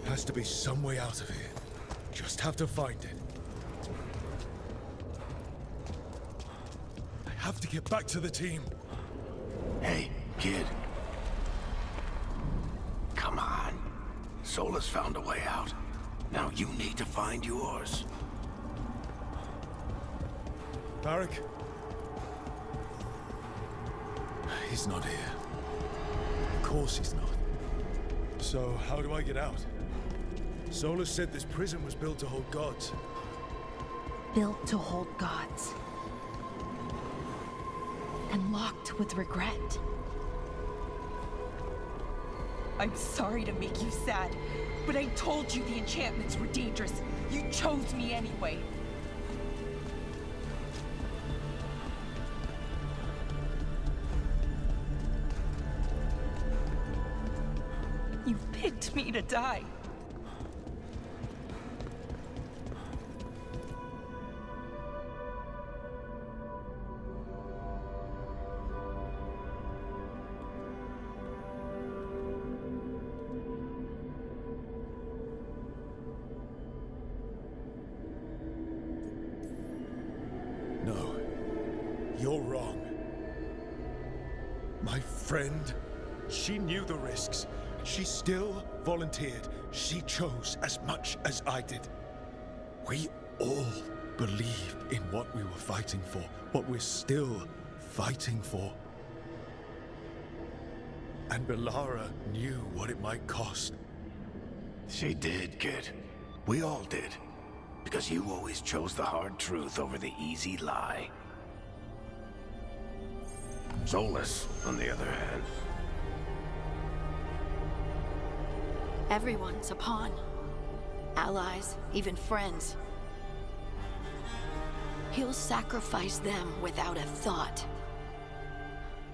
Has to be some way out of here. Just have to find it. I have to get back to the team. Hey, kid. Come on. Solus found a way out. Now you need to find yours. Varric? He's not here. Of course he's not. So, how do I get out? Solus said this prison was built to hold gods. Built to hold gods. And locked with regret. I'm sorry to make you sad, but I told you the enchantments were dangerous. You chose me anyway. You picked me to die. No, you're wrong. My friend, she knew the risks. She still volunteered. She chose as much as I did. We all believed in what we were fighting for, what we're still fighting for. And Belara knew what it might cost. She did, kid. We all did. Because you always chose the hard truth over the easy lie. Solus, on the other hand. Everyone's a pawn. Allies, even friends. He'll sacrifice them without a thought.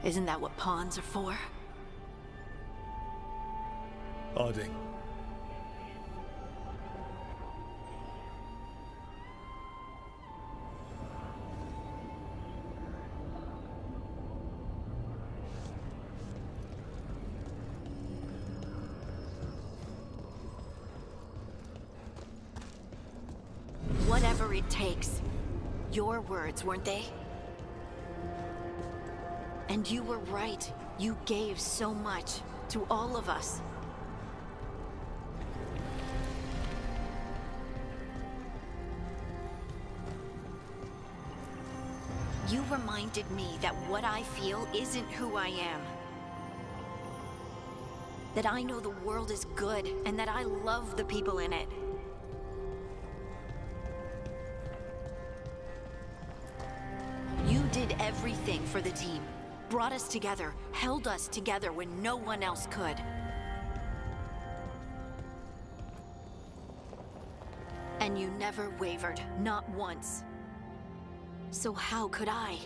Isn't that what pawns are for? Harding. Whatever it takes. Your words, weren't they? And you were right. You gave so much to all of us. You reminded me that what I feel isn't who I am. That I know the world is good and that I love the people in it. You did everything for the team. Brought us together, held us together when no one else could. And you never wavered, not once. So how could I?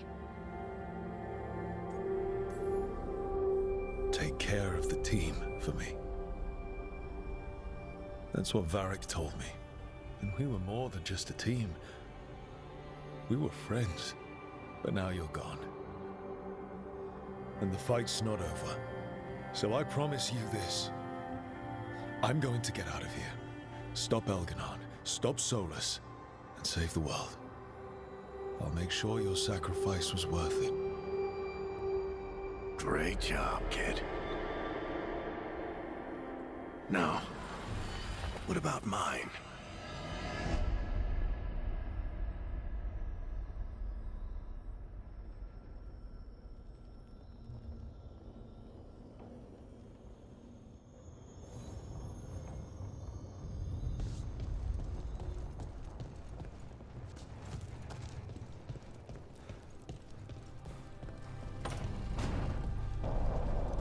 Take care of the team for me. That's what Varric told me. And we were more than just a team. We were friends. But now you're gone. And the fight's not over. So I promise you this. I'm going to get out of here. Stop Elganon, stop Solus, and save the world. I'll make sure your sacrifice was worth it. Great job, kid. Now, what about mine?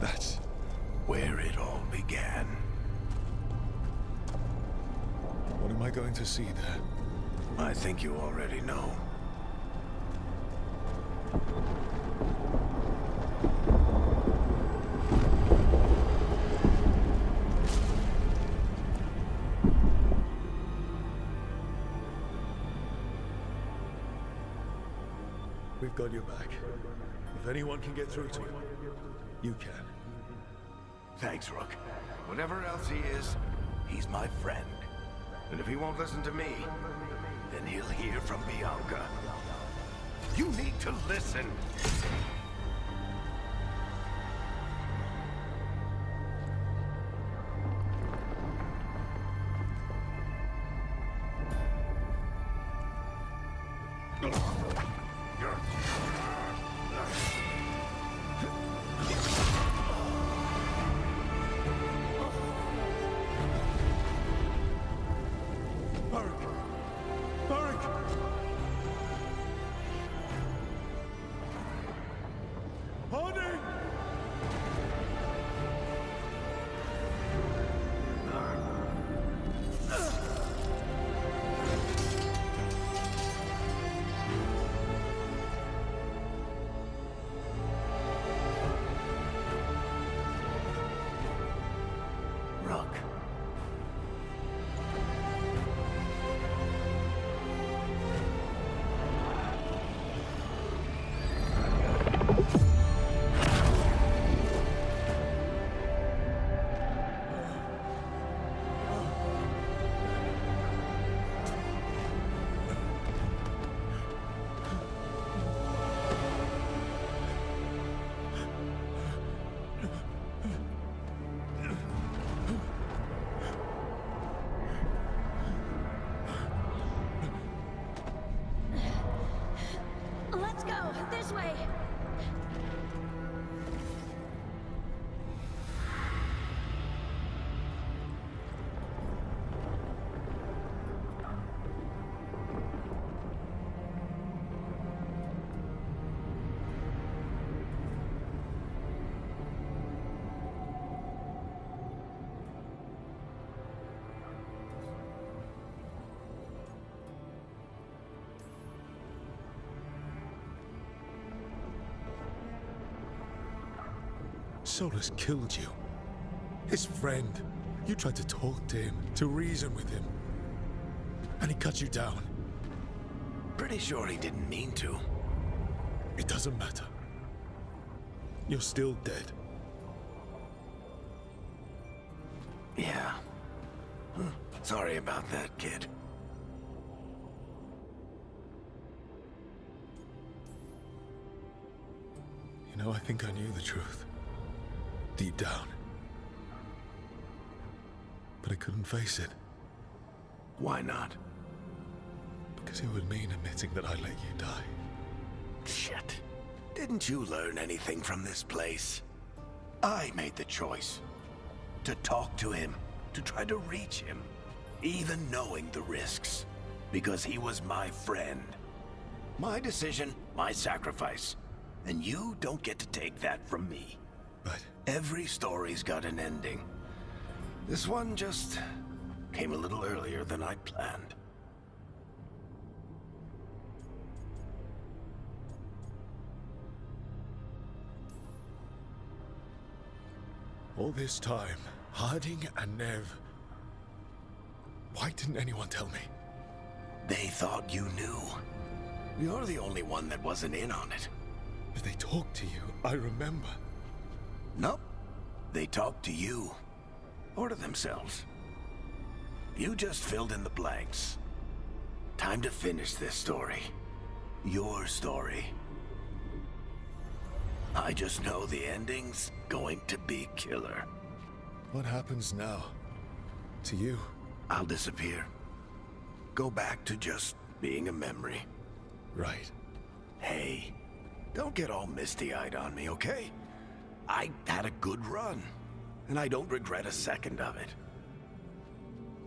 That's Where it all began. what am I going to see there? I think you already know. We've got your back. If anyone can get through to him, you can. Thanks, Rook. Whatever else he is, he's my friend. And if he won't listen to me, then he'll hear from Bianca. You need to listen. Let's go, this way. Solus killed you. His friend. You tried to talk to him, to reason with him. And he cut you down. Pretty sure he didn't mean to. It doesn't matter. You're still dead. Yeah. Sorry about that, kid. You know, I think I knew the truth. Deep down. But I couldn't face it. Why not? Because it would mean admitting that I let you die. Shit. Didn't you learn anything from this place? I made the choice. To talk to him. To try to reach him. Even knowing the risks. Because he was my friend. My decision, my sacrifice. And you don't get to take that from me. But every story's got an ending. This one just came a little earlier than I'd planned. all this time, Harding and Nev, why didn't anyone tell me? They thought you knew. You're the only one that wasn't in on it. If they talked to you, I remember. Nope. They talked to you. Or to themselves. You just filled in the blanks. Time to finish this story. Your story. I just know the ending's going to be killer. What happens now? To you? I'll disappear. Go back to just being a memory. Right. Hey, don't get all misty-eyed on me, okay? I had a good run, and I don't regret a second of it.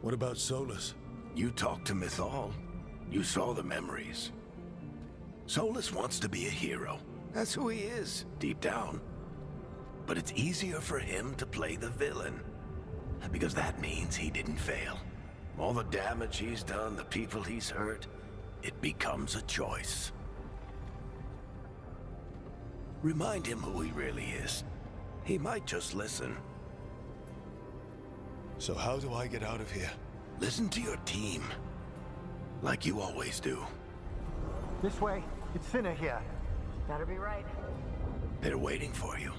What about Solus? You talked to Mythal. You saw the memories. Solus wants to be a hero. That's who he is, deep down. But it's easier for him to play the villain. Because that means he didn't fail. All the damage he's done, the people he's hurt, it becomes a choice. Remind him who he really is. He might just listen. So how do I get out of here? Listen to your team. Like you always do. This way. It's Finna here. Better be right. They're waiting for you.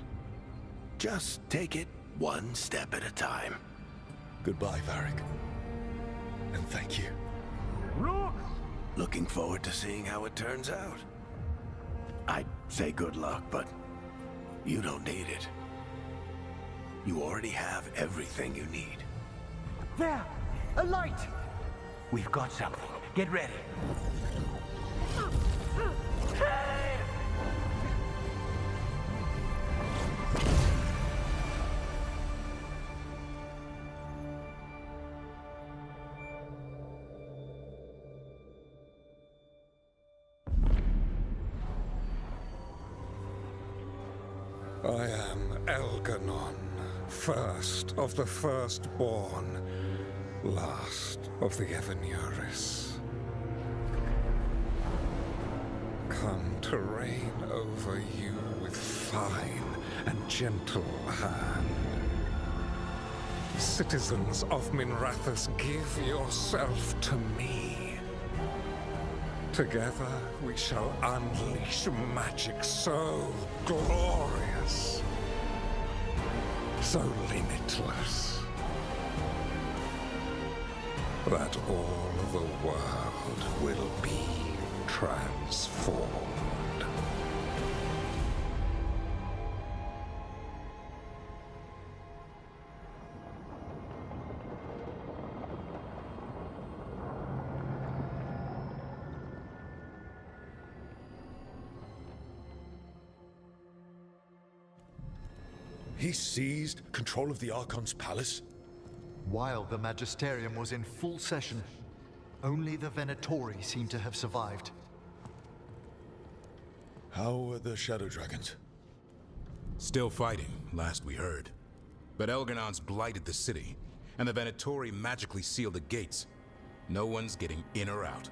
Just take it one step at a time. Goodbye, Varric. And thank you. Look! Looking forward to seeing how it turns out. I'd say good luck, but you don't need it. You already have everything you need. There! A light! We've got something. Get ready. I am Elganon, first of the firstborn, last of the Evanuris. Come to reign over you with fine and gentle hand. Citizens of Minrathous, give yourself to me. Together we shall unleash magic so glorious, so limitless, that all the world will be transformed. He seized control of the Archon's palace? While the Magisterium was in full session, only the Venatori seem to have survived. How are the Shadow Dragons? Still fighting, last we heard. But Elganon's blighted the city, and the Venatori magically sealed the gates. No one's getting in or out.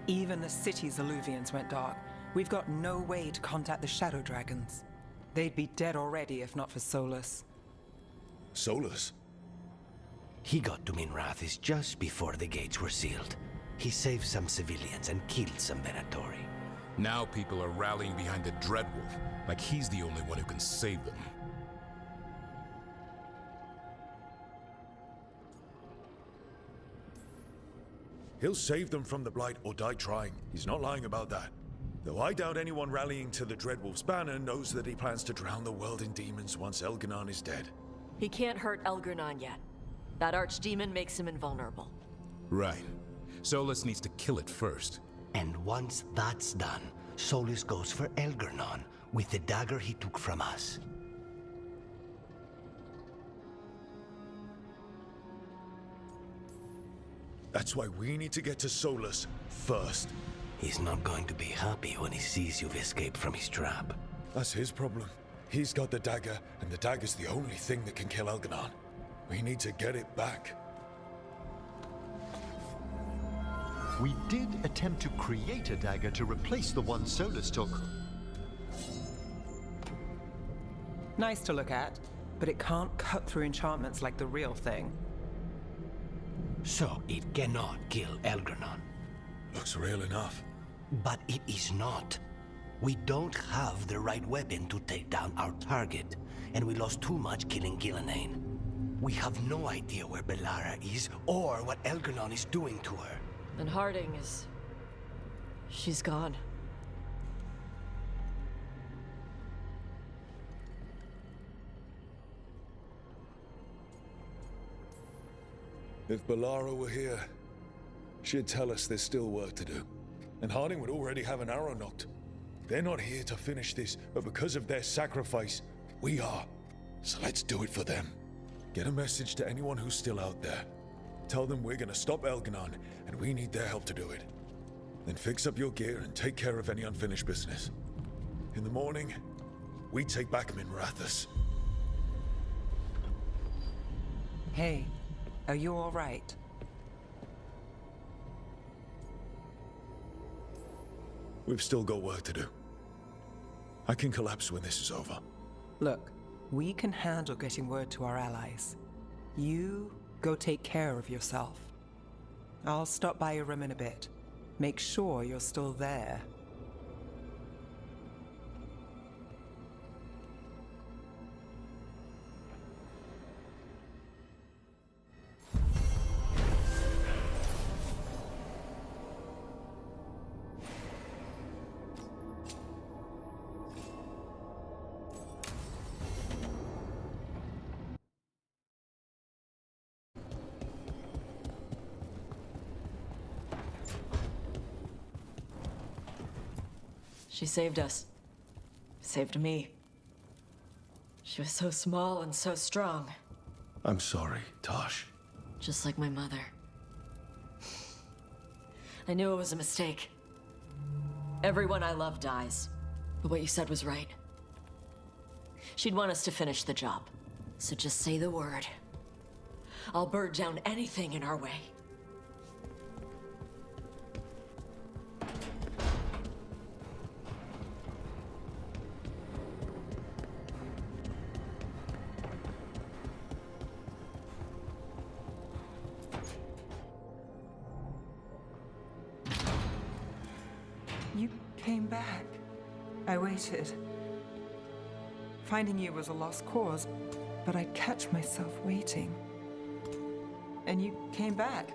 Even the city's Illuvians went dark. We've got no way to contact the Shadow Dragons. They'd be dead already if not for Solus. Solus? He got to Minrathous just before the gates were sealed. He saved some civilians and killed some Venatori. Now people are rallying behind the Dreadwolf, like he's the only one who can save them. He'll save them from the Blight or die trying. He's not lying about that. Though I doubt anyone rallying to the Dreadwolf's banner knows that he plans to drown the world in demons once Elganon is dead. He can't hurt Elganon yet. That archdemon makes him invulnerable. Right. Solus needs to kill it first. And once that's done, Solus goes for Elganon with the dagger he took from us. That's why we need to get to Solus first. He's not going to be happy when he sees you've escaped from his trap. That's his problem. He's got the dagger, and the dagger's the only thing that can kill Elganon. We need to get it back. We did attempt to create a dagger to replace the one Solus took. Nice to look at, but it can't cut through enchantments like the real thing. So it cannot kill Elganon. Looks real enough. But it is not. We don't have the right weapon to take down our target, and we lost too much killing Gillenane. We have no idea where Bellara is, or what Elganon is doing to her. And Harding is... she's gone. If Bellara were here, she'd tell us there's still work to do. And Harding would already have an arrow knocked. They're not here to finish this, but because of their sacrifice, we are. So let's do it for them. Get a message to anyone who's still out there. Tell them we're gonna stop Elganon, and we need their help to do it. Then fix up your gear and take care of any unfinished business. In the morning, we take back Minrathous. Hey, are you all right? We've still got work to do. I can collapse when this is over. Look, we can handle getting word to our allies. You go take care of yourself. I'll stop by your room in a bit. Make sure you're still there. She saved us. Saved me. She was so small and so strong. I'm sorry, Tosh. Just like my mother. I knew it was a mistake. Everyone I love dies. But what you said was right. She'd want us to finish the job. So just say the word. I'll burn down anything in our way. You came back. I waited. Finding you was a lost cause, but I'd catch myself waiting. And you came back.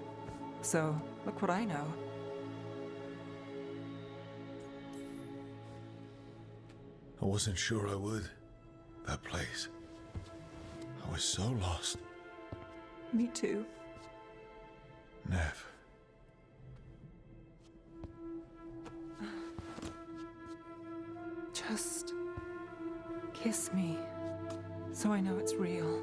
So, look what I know. I wasn't sure I would. That place. I was so lost. Me too. Nev. Just kiss me, so I know it's real.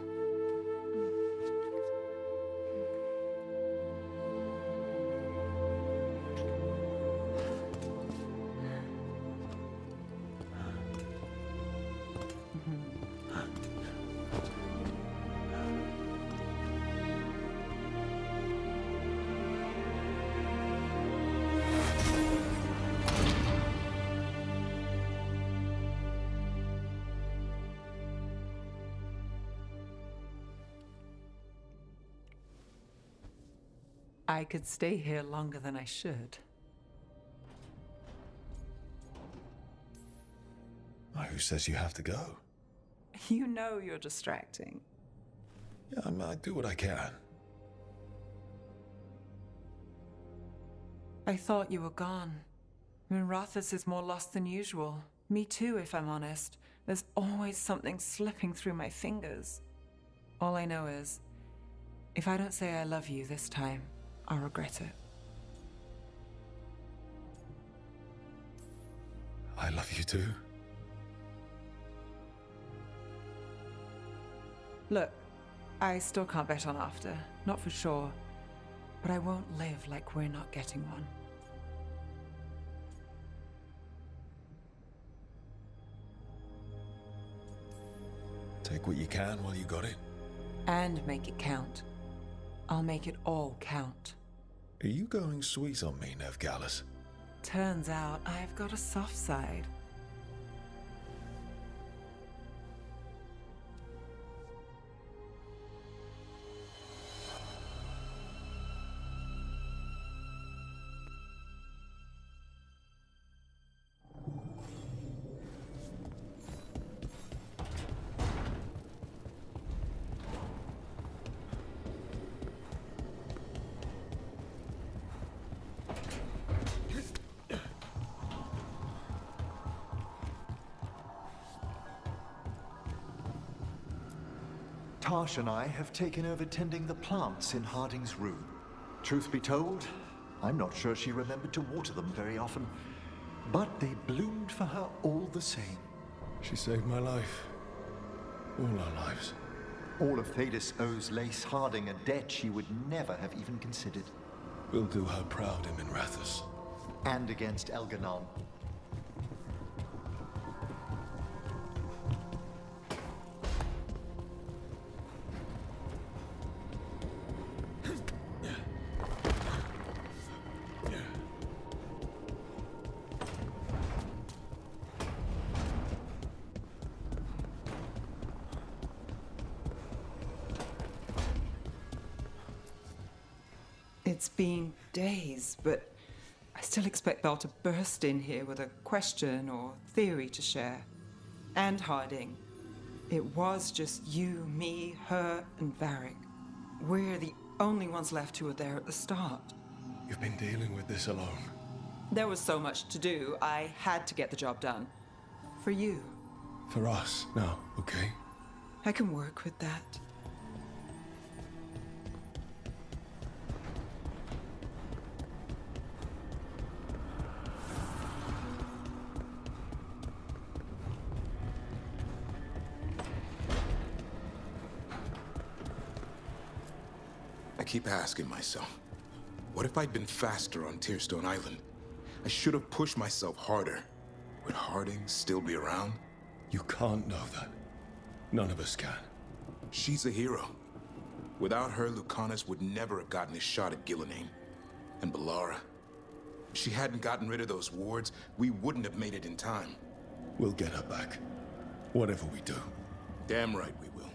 I could stay here longer than I should. Who says you have to go? You know you're distracting. Yeah, I do what I can. I thought you were gone. Rathus is more lost than usual. Me too, if I'm honest. There's always something slipping through my fingers. All I know is, if I don't say I love you this time, I'll regret it. I love you too. Look, I still can't bet on after, not for sure. But I won't live like we're not getting one. Take what you can while you got it. And make it count. I'll make it all count. Are you going sweet on me, Nev Gallus? Turns out I've got a soft side. Tash and I have taken over tending the plants in Harding's room. Truth be told, I'm not sure she remembered to water them very often, but they bloomed for her all the same. She saved my life. All our lives. All of Thadis owes Lace Harding a debt she would never have even considered. We'll do her proud in Minrathous. And against Elganon. It's been days, but I still expect Belle to burst in here with a question or theory to share. And Harding. It was just you, me, her, and Varric. We're the only ones left who were there at the start. You've been dealing with this alone. There was so much to do, I had to get the job done. For you. For us, now, okay? I can work with that. I keep asking myself, what if I'd been faster on Tearstone Island? I should have pushed myself harder. Would Harding still be around? You can't know that. None of us can. She's a hero. Without her, Lucanus would never have gotten his shot at Gillenane. And Bellara. If she hadn't gotten rid of those wards, we wouldn't have made it in time. We'll get her back. Whatever we do. Damn right we will.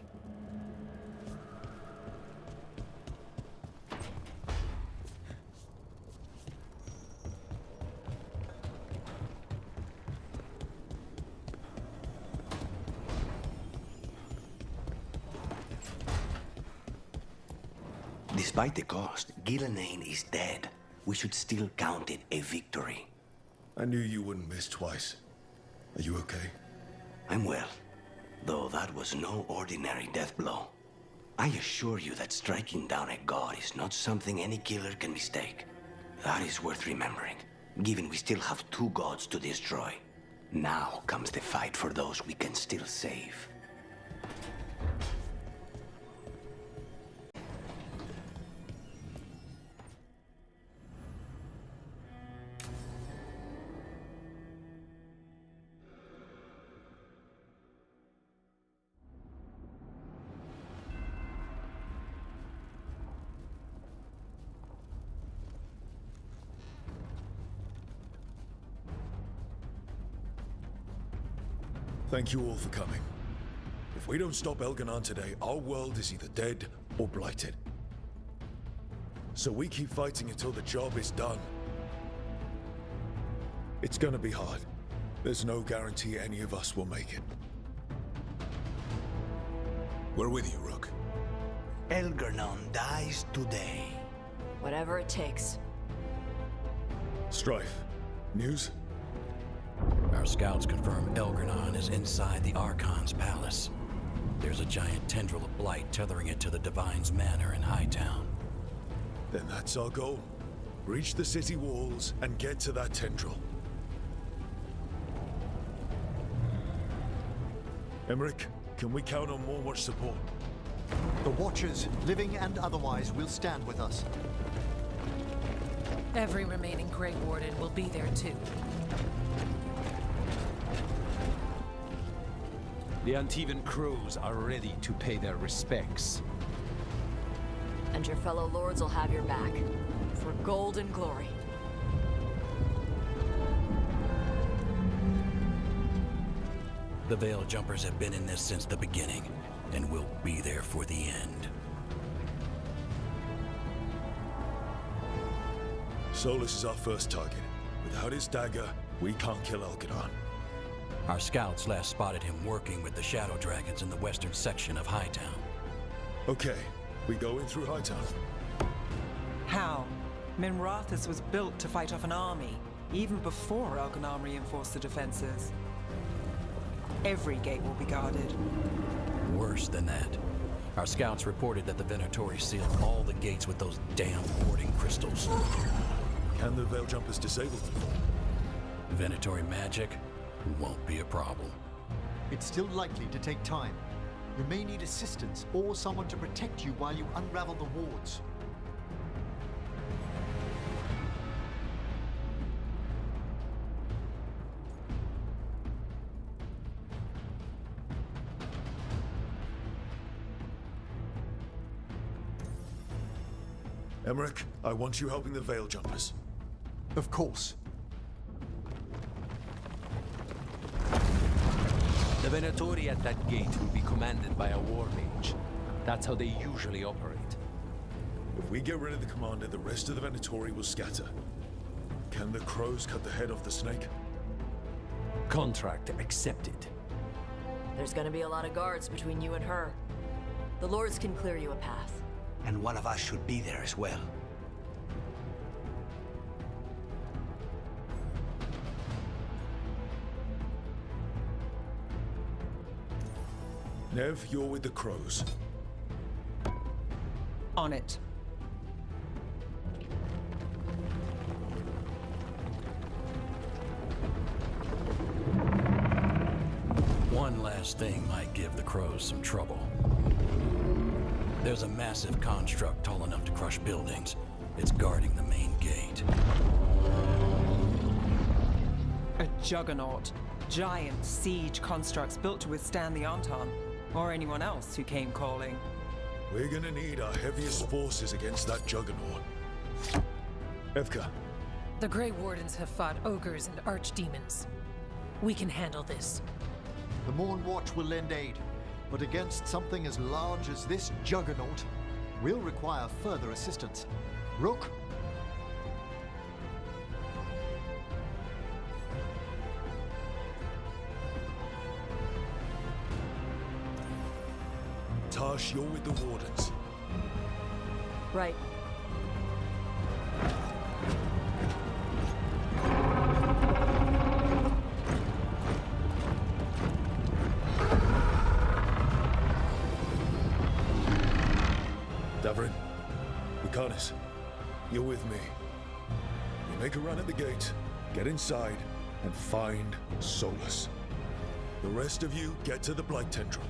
Despite the cost, Gillenane is dead. We should still count it a victory. I knew you wouldn't miss twice. Are you okay? I'm well, though that was no ordinary death blow. I assure you that striking down a god is not something any killer can mistake. That is worth remembering, given we still have 2 gods to destroy. Now comes the fight for those we can still save. Thank you all for coming. If we don't stop Elganon today, our world is either dead or blighted. So we keep fighting until the job is done. It's gonna be hard. There's no guarantee any of us will make it. We're with you, Rook. Elganon dies today. Whatever it takes. Strife, news? Our scouts confirm Elganon is inside the Archon's palace. There's a giant tendril of blight tethering it to the Divine's manor in Hightown. Then that's our goal. Reach the city walls and get to that tendril. Emmerich, can we count on more Watch support? The Watchers, living and otherwise, will stand with us. Every remaining Grey Warden will be there too. The Antivan crews are ready to pay their respects. And your fellow lords will have your back. For gold and glory. The Veil Jumpers have been in this since the beginning, and will be there for the end. Solus is our first target. Without his dagger, we can't kill Elganon. Our scouts last spotted him working with the Shadow Dragons in the western section of Hightown. Okay, we go in through Hightown. How? Minrathous was built to fight off an army, even before Elganon reinforced the defenses. Every gate will be guarded. Worse than that. Our scouts reported that the Venatori sealed all the gates with those damn warding crystals. Can the Veil Jumpers disable them? Venatori magic won't be a problem. It's still likely to take time. You may need assistance or someone to protect you while you unravel the wards. Emmerich, I want you helping the Veil Jumpers. Of course. The Venatori at that gate will be commanded by a war mage. That's how they usually operate. If we get rid of the commander, the rest of the Venatori will scatter. Can the crows cut the head off the snake? Contract accepted. There's gonna be a lot of guards between you and her. The lords can clear you a path. And one of us should be there as well. Nev, you're with the crows. On it. One last thing might give the crows some trouble. There's a massive construct tall enough to crush buildings. It's guarding the main gate. A juggernaut. Giant siege constructs built to withstand the Anton, or anyone else who came calling. We're gonna need our heaviest forces against that juggernaut. Evka. The Grey Wardens have fought ogres and archdemons. We can handle this. The Morn Watch will lend aid, but against something as large as this juggernaut, we'll require further assistance. Rook? Tash, you're with the Wardens. Right. Davrin, Lucanus, you're with me. We make a run at the gate, get inside, and find Solus. The rest of you get to the Blight Tendril.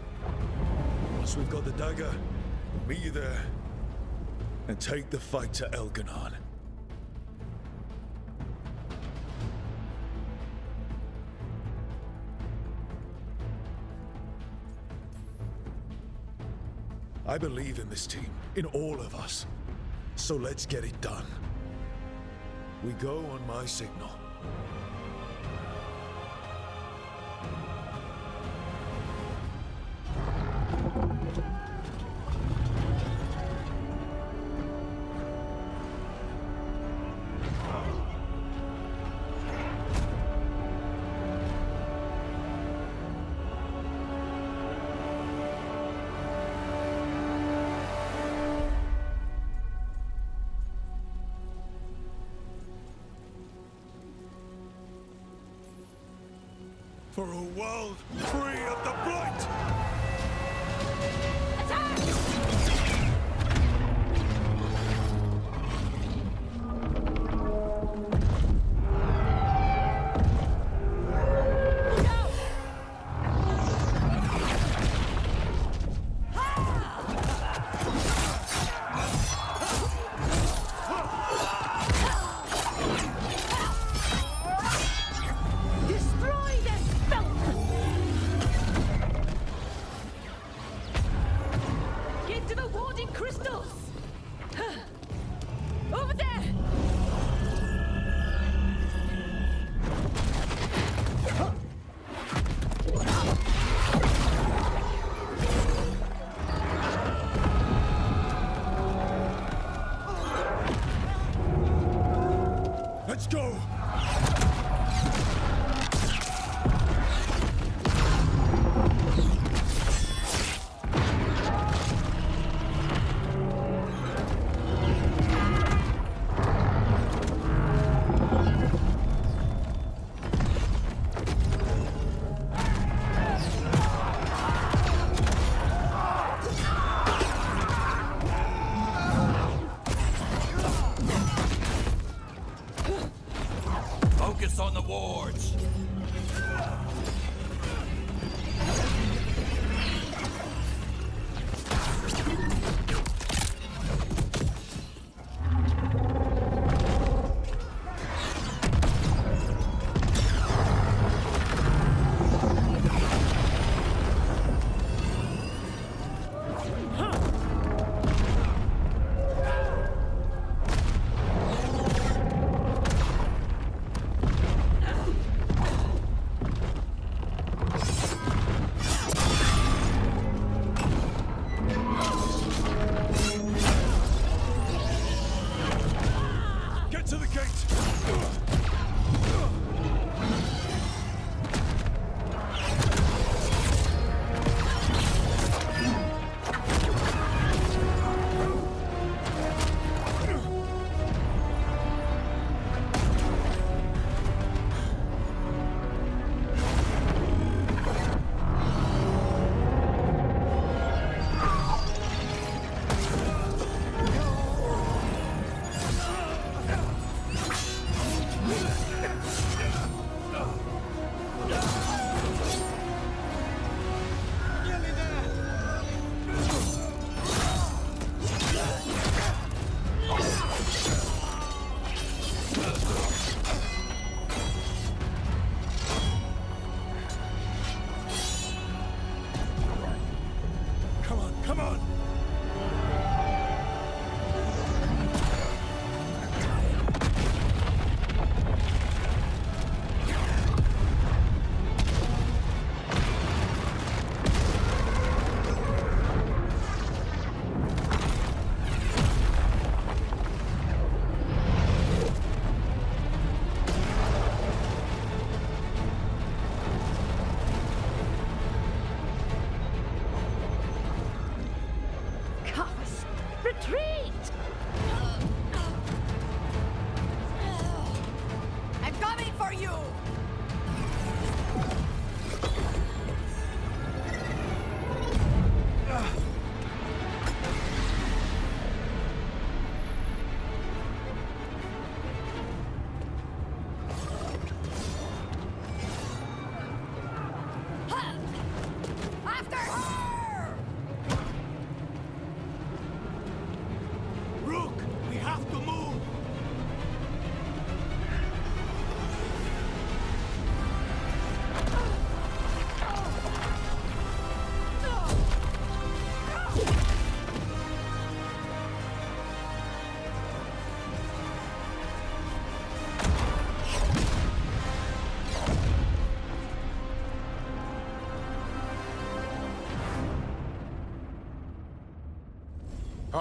Once we've got the dagger, we'll meet you there, and take the fight to Elganon. I believe in this team, in all of us. So let's get it done. We go on my signal. For a world free of the Blight! Let's go! Focus on the wards.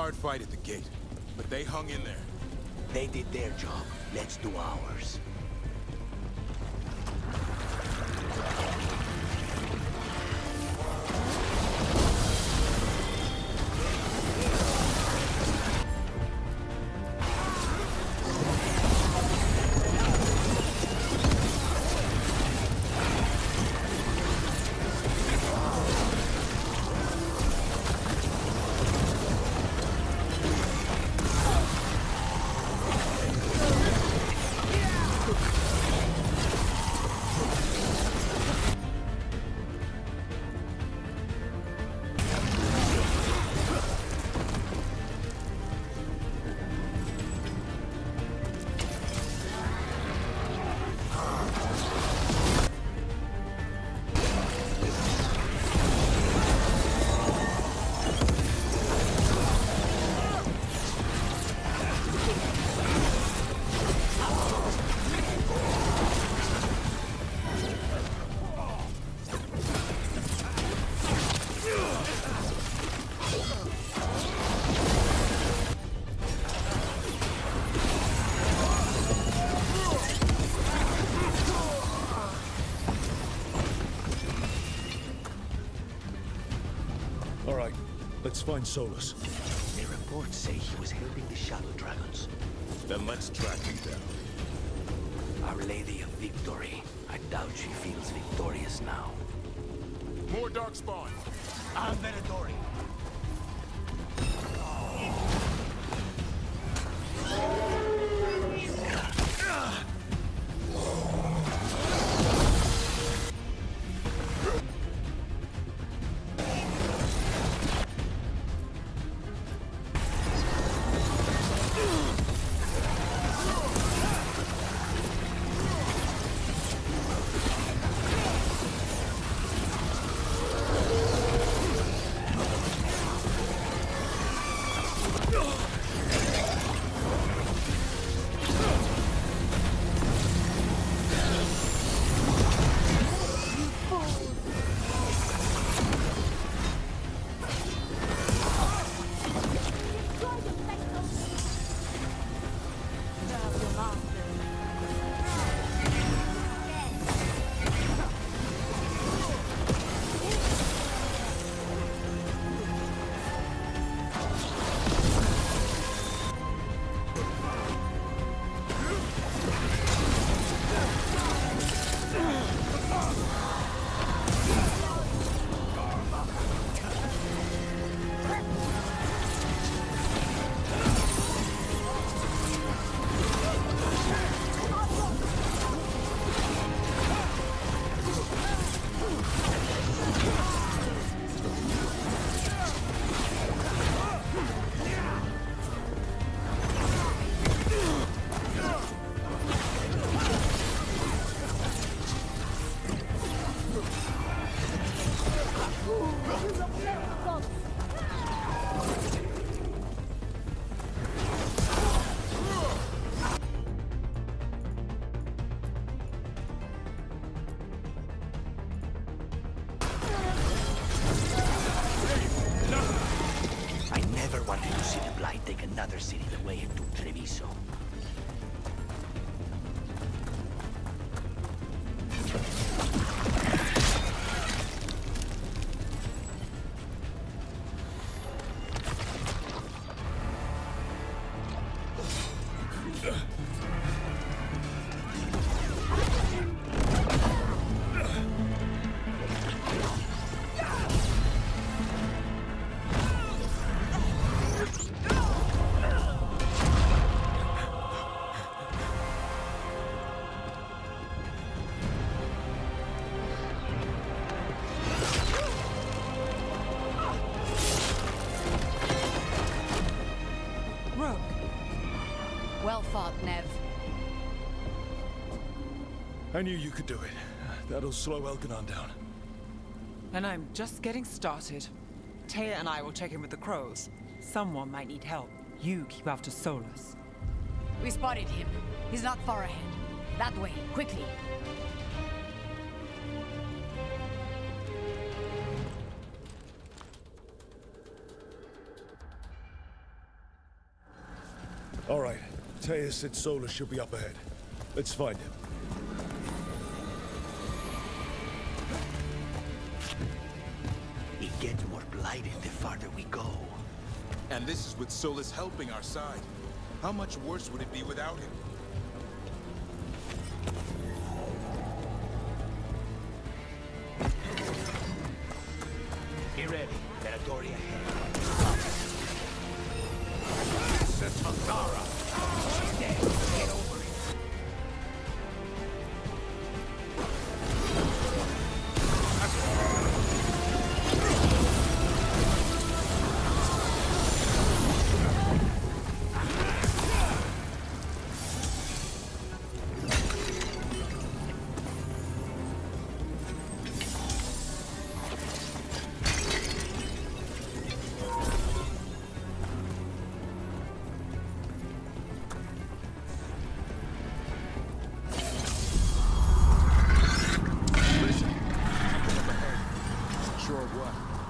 hard fight at the gate, but they hung in there. They did their job. Let's do ours. All right, let's find Solus. The reports say he was helping the Shadow Dragons. Then let's track him down. Our Lady of Victory. I doubt she feels victorious now. More darkspawn. I'm Venatori. I never wanted to see the Blight take another city the way it took Treviso. Well fought, Nev. I knew you could do it. That'll slow Elganon down. And I'm just getting started. Taya and I will check in with the crows. Someone might need help. You keep after Solus. We spotted him. He's not far ahead. That way, quickly. All right. Teus said Solus should be up ahead. Let's find him. It gets more blighted the farther we go. And this is with Solus helping our side. How much worse would it be without him? Be ready. Territory ahead. This is Azara. She's dead. Get over it.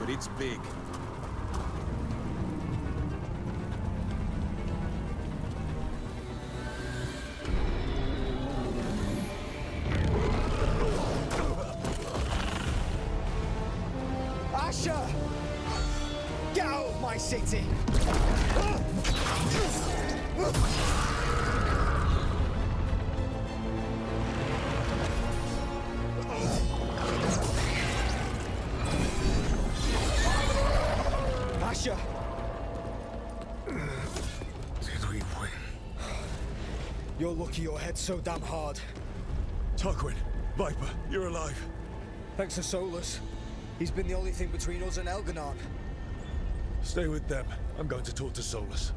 It's big. Asher! Get out of my city! Asher! Did we win? You're lucky your head's so damn hard. Tarquin, Viper, you're alive. Thanks to Solus. He's been the only thing between us and Elganon. Stay with them. I'm going to talk to Solus.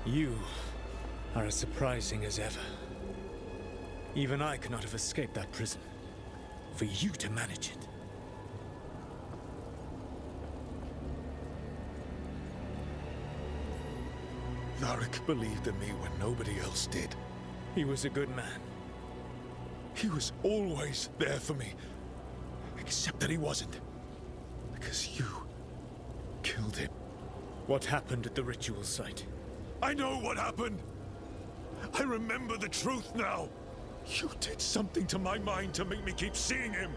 You are as surprising as ever. Even I could not have escaped that prison. For you to manage it. Varric believed in me when nobody else did. He was a good man. He was always there for me. Except that he wasn't. Because you killed him. What happened at the ritual site? I know what happened! I remember the truth now! You did something to my mind to make me keep seeing him!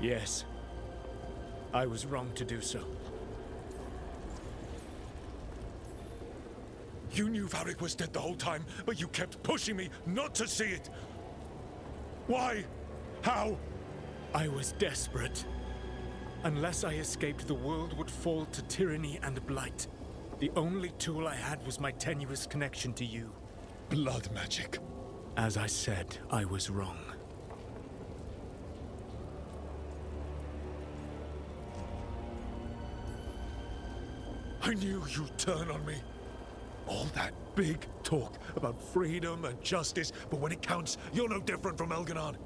Yes. I was wrong to do so. You knew Varric was dead the whole time, but you kept pushing me not to see it! Why? How? I was desperate. Unless I escaped, the world would fall to tyranny and blight. The only tool I had was my tenuous connection to you. Blood magic. As I said, I was wrong. I knew you'd turn on me. All that big talk about freedom and justice, but when it counts, you're no different from Elganon.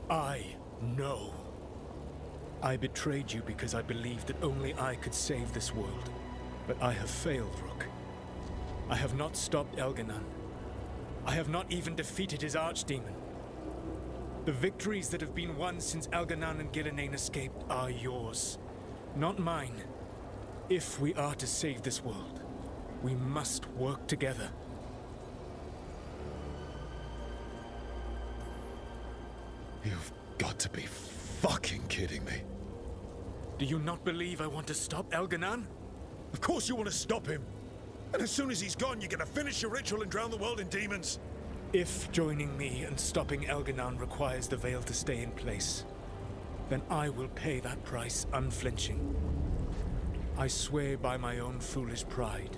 I know. I betrayed you because I believed that only I could save this world. But I have failed, Rook. I have not stopped Elganon. I have not even defeated his archdemon. The victories that have been won since Elganon and Gillenane escaped are yours, not mine. If we are to save this world, we must work together. You've got to be fucking kidding me. Do you not believe I want to stop Elganon? Of course you want to stop him. And as soon as he's gone, you're gonna finish your ritual and drown the world in demons. If joining me and stopping Elganon requires the Veil to stay in place, then I will pay that price unflinching. I swear by my own foolish pride,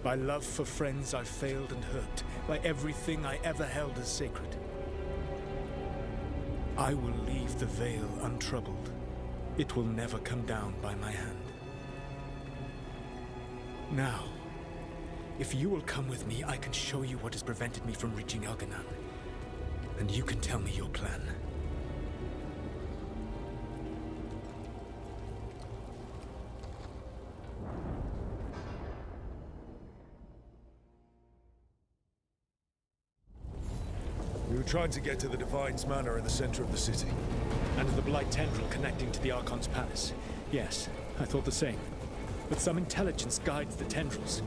by love for friends I've failed and hurt, by everything I ever held as sacred. I will leave the Veil untroubled. It will never come down by my hand. Now, if you will come with me, I can show you what has prevented me from reaching Elganon. And you can tell me your plan. We were trying to get to the Divine's Manor in the center of the city. And the Blight Tendril connecting to the Archon's palace. Yes, I thought the same. But some intelligence guides the tendrils.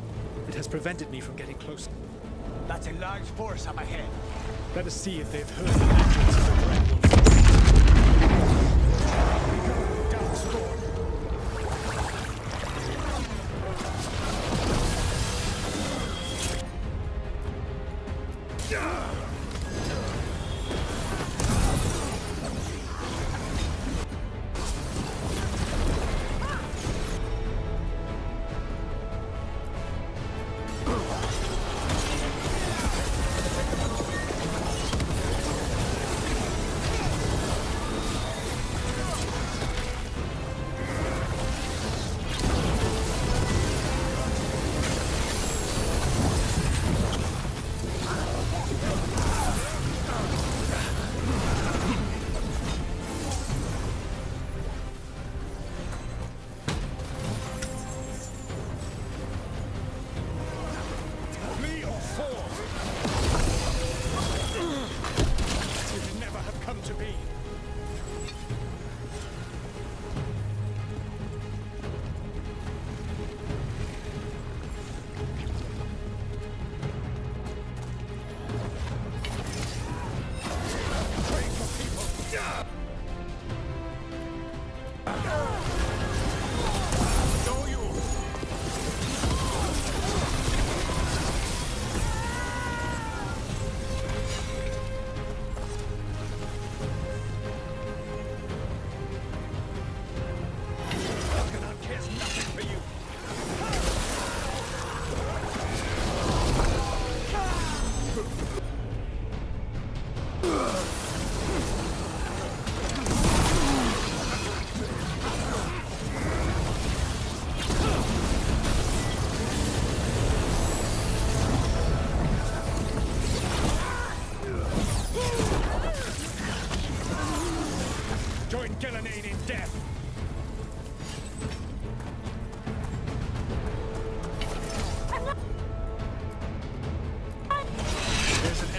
It has prevented me from getting closer. That's a large force up ahead. Let us see if they've heard the vengeance of the Red Wolf. We go down spawn.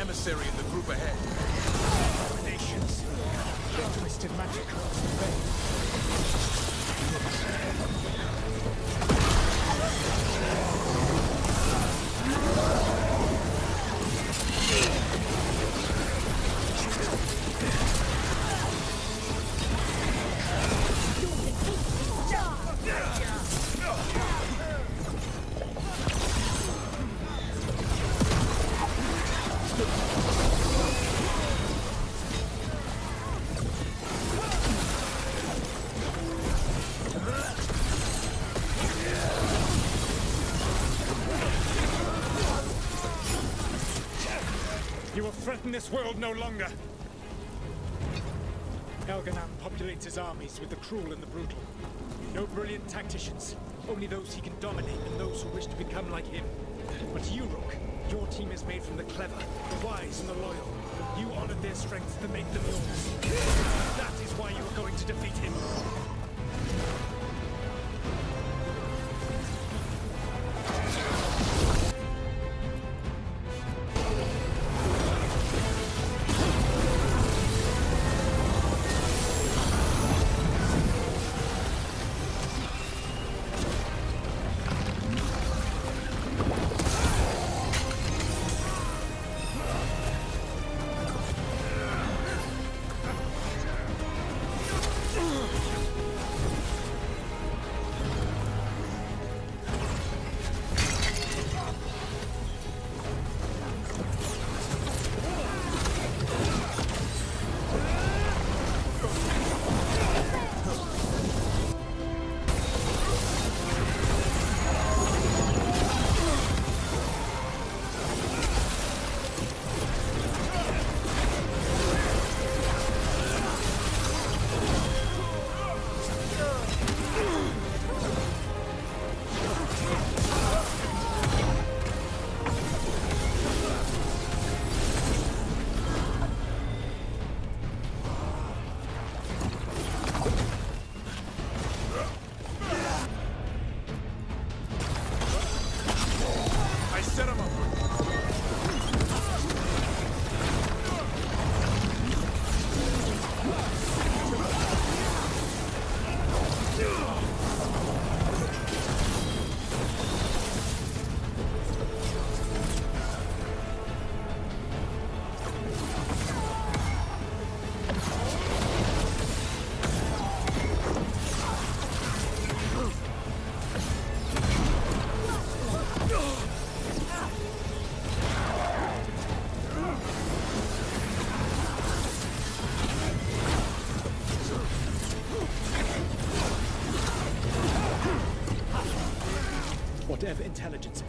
emissary in the group ahead. Nations. Their twisted magic across the veil. You will threaten this world no longer. Elganon populates his armies with the cruel and the brutal. No brilliant tacticians, only those he can dominate and those who wish to become like him. But you, Rook, your team is made from the clever, the wise and the loyal. You honored their strengths to make them yours. That is why you are going to defeat him.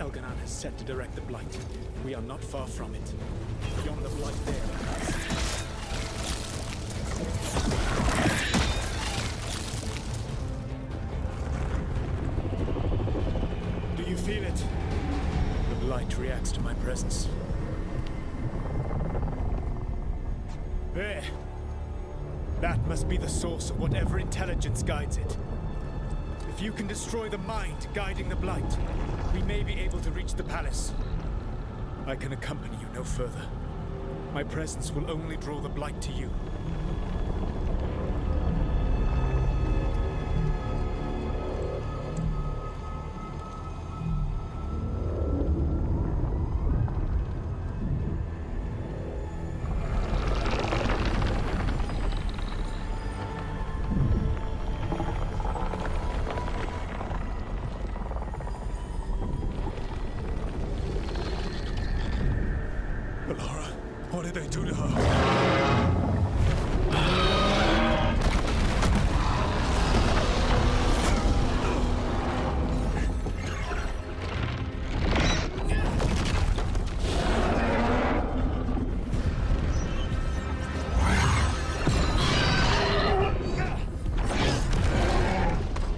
Elganon has set to direct the Blight. We are not far from it. Beyond the Blight there. Do you feel it? The Blight reacts to my presence. There. That must be the source of whatever intelligence guides it. If you can destroy the mind guiding the Blight, we may be able to reach the palace. I can accompany you no further. My presence will only draw the Blight to you. What did they do to her?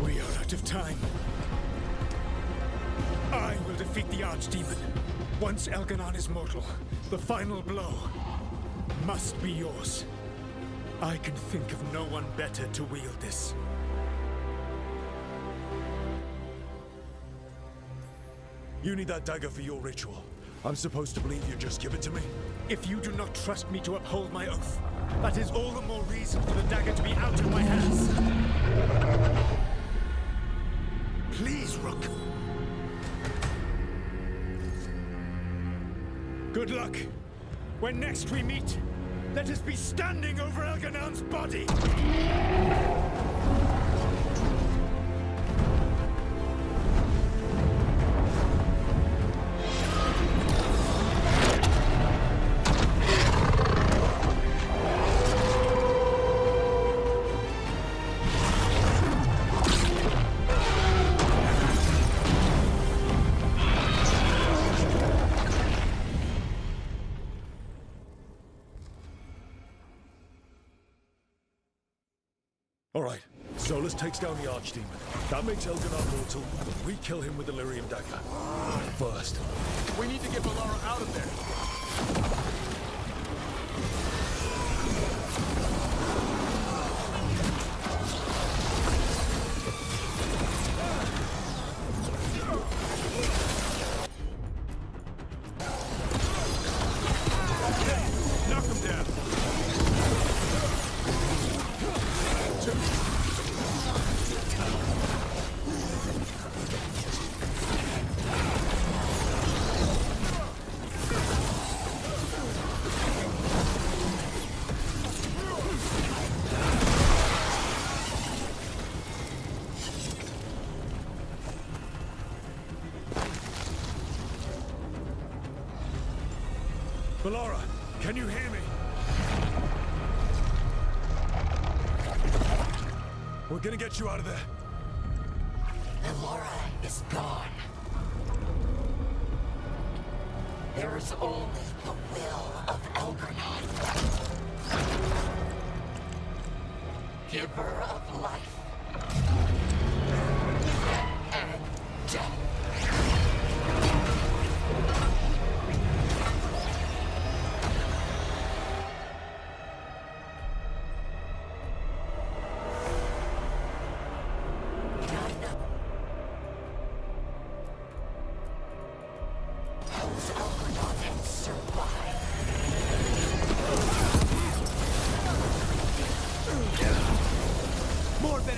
We are out of time. I will defeat the Archdemon. Once Elganon is mortal, the final blow must be yours. I can think of no one better to wield this. You need that dagger for your ritual. I'm supposed to believe you just give it to me? If you do not trust me to uphold my oath, that is all the more reason for the dagger to be out of my hands. Please, Rook. Good luck. When next we meet, let us be standing over Elganon's body! All right, Solus takes down the Archdemon. That makes Elganon mortal. We kill him with the Lyrium dagger. But first, we need to get Valara out of there. Valara, can you hear me? We're gonna get you out of there. Valara is gone. There is only the will of Elganon. Giver of life and death. More than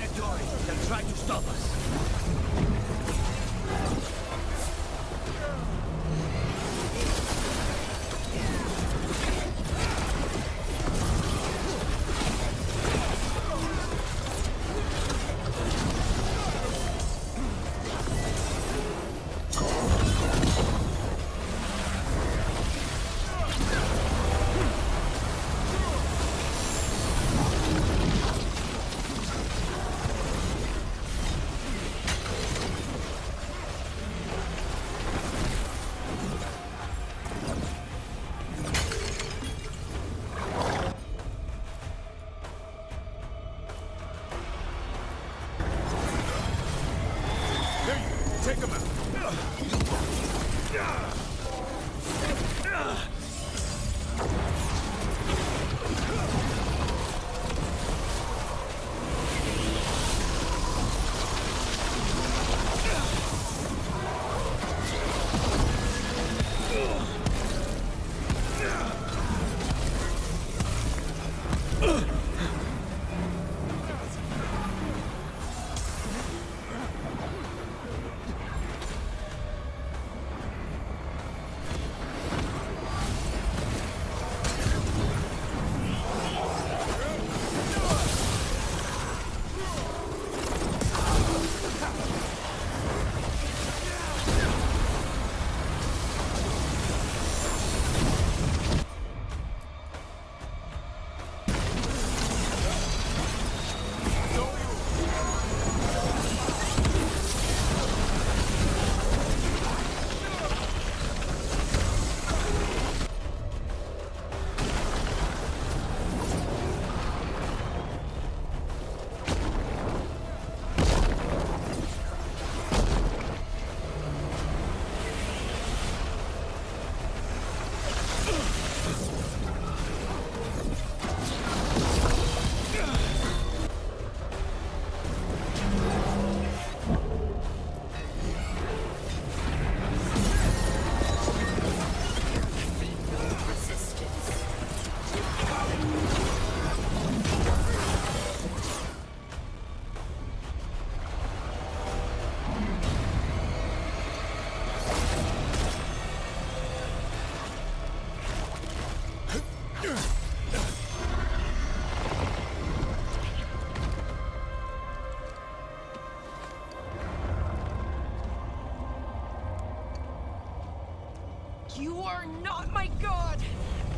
You are not my god!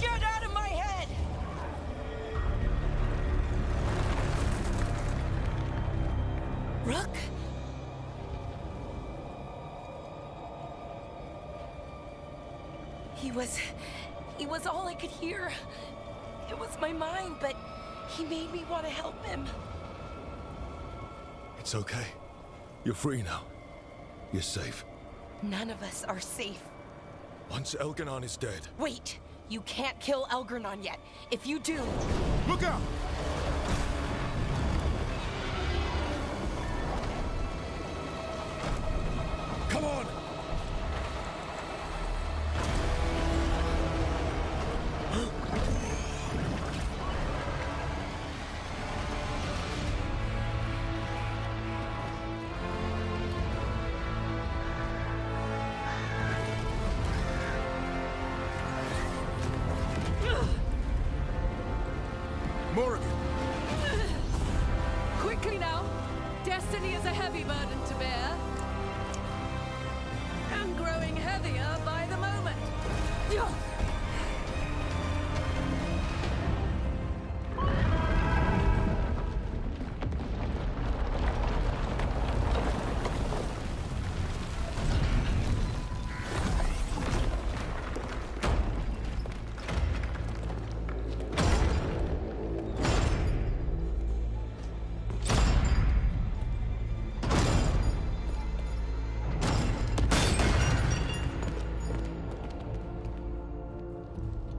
Get out of my head! Rook? He was all I could hear. It was my mind, but he made me want to help him. It's okay. You're free now. You're safe. None of us are safe. Once Elganon is dead... Wait! You can't kill Elgranon yet. If you do... Look out! Come on! Morrigan! Quickly now! Destiny is a heavy burden to bear. And growing heavier by the moment.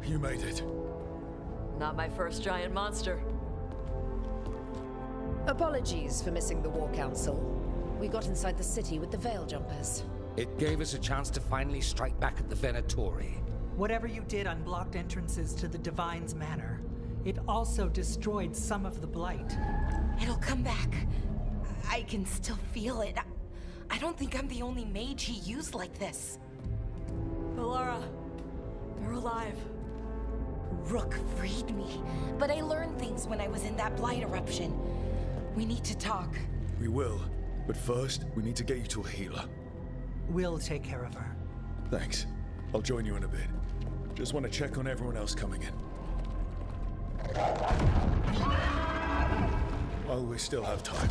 You made it. Not my first giant monster. Apologies for missing the War Council. We got inside the city with the Veil Jumpers. It gave us a chance to finally strike back at the Venatori. Whatever you did unblocked entrances to the Divine's Manor. It also destroyed some of the Blight. It'll come back. I can still feel it. I don't think I'm the only mage he used like this. Valara, you're alive. Rook freed me, but I learned things when I was in that Blight eruption. We need to talk. We will, but first, we need to get you to a healer. We'll take care of her. Thanks. I'll join you in a bit. Just want to check on everyone else coming in. While we still have time.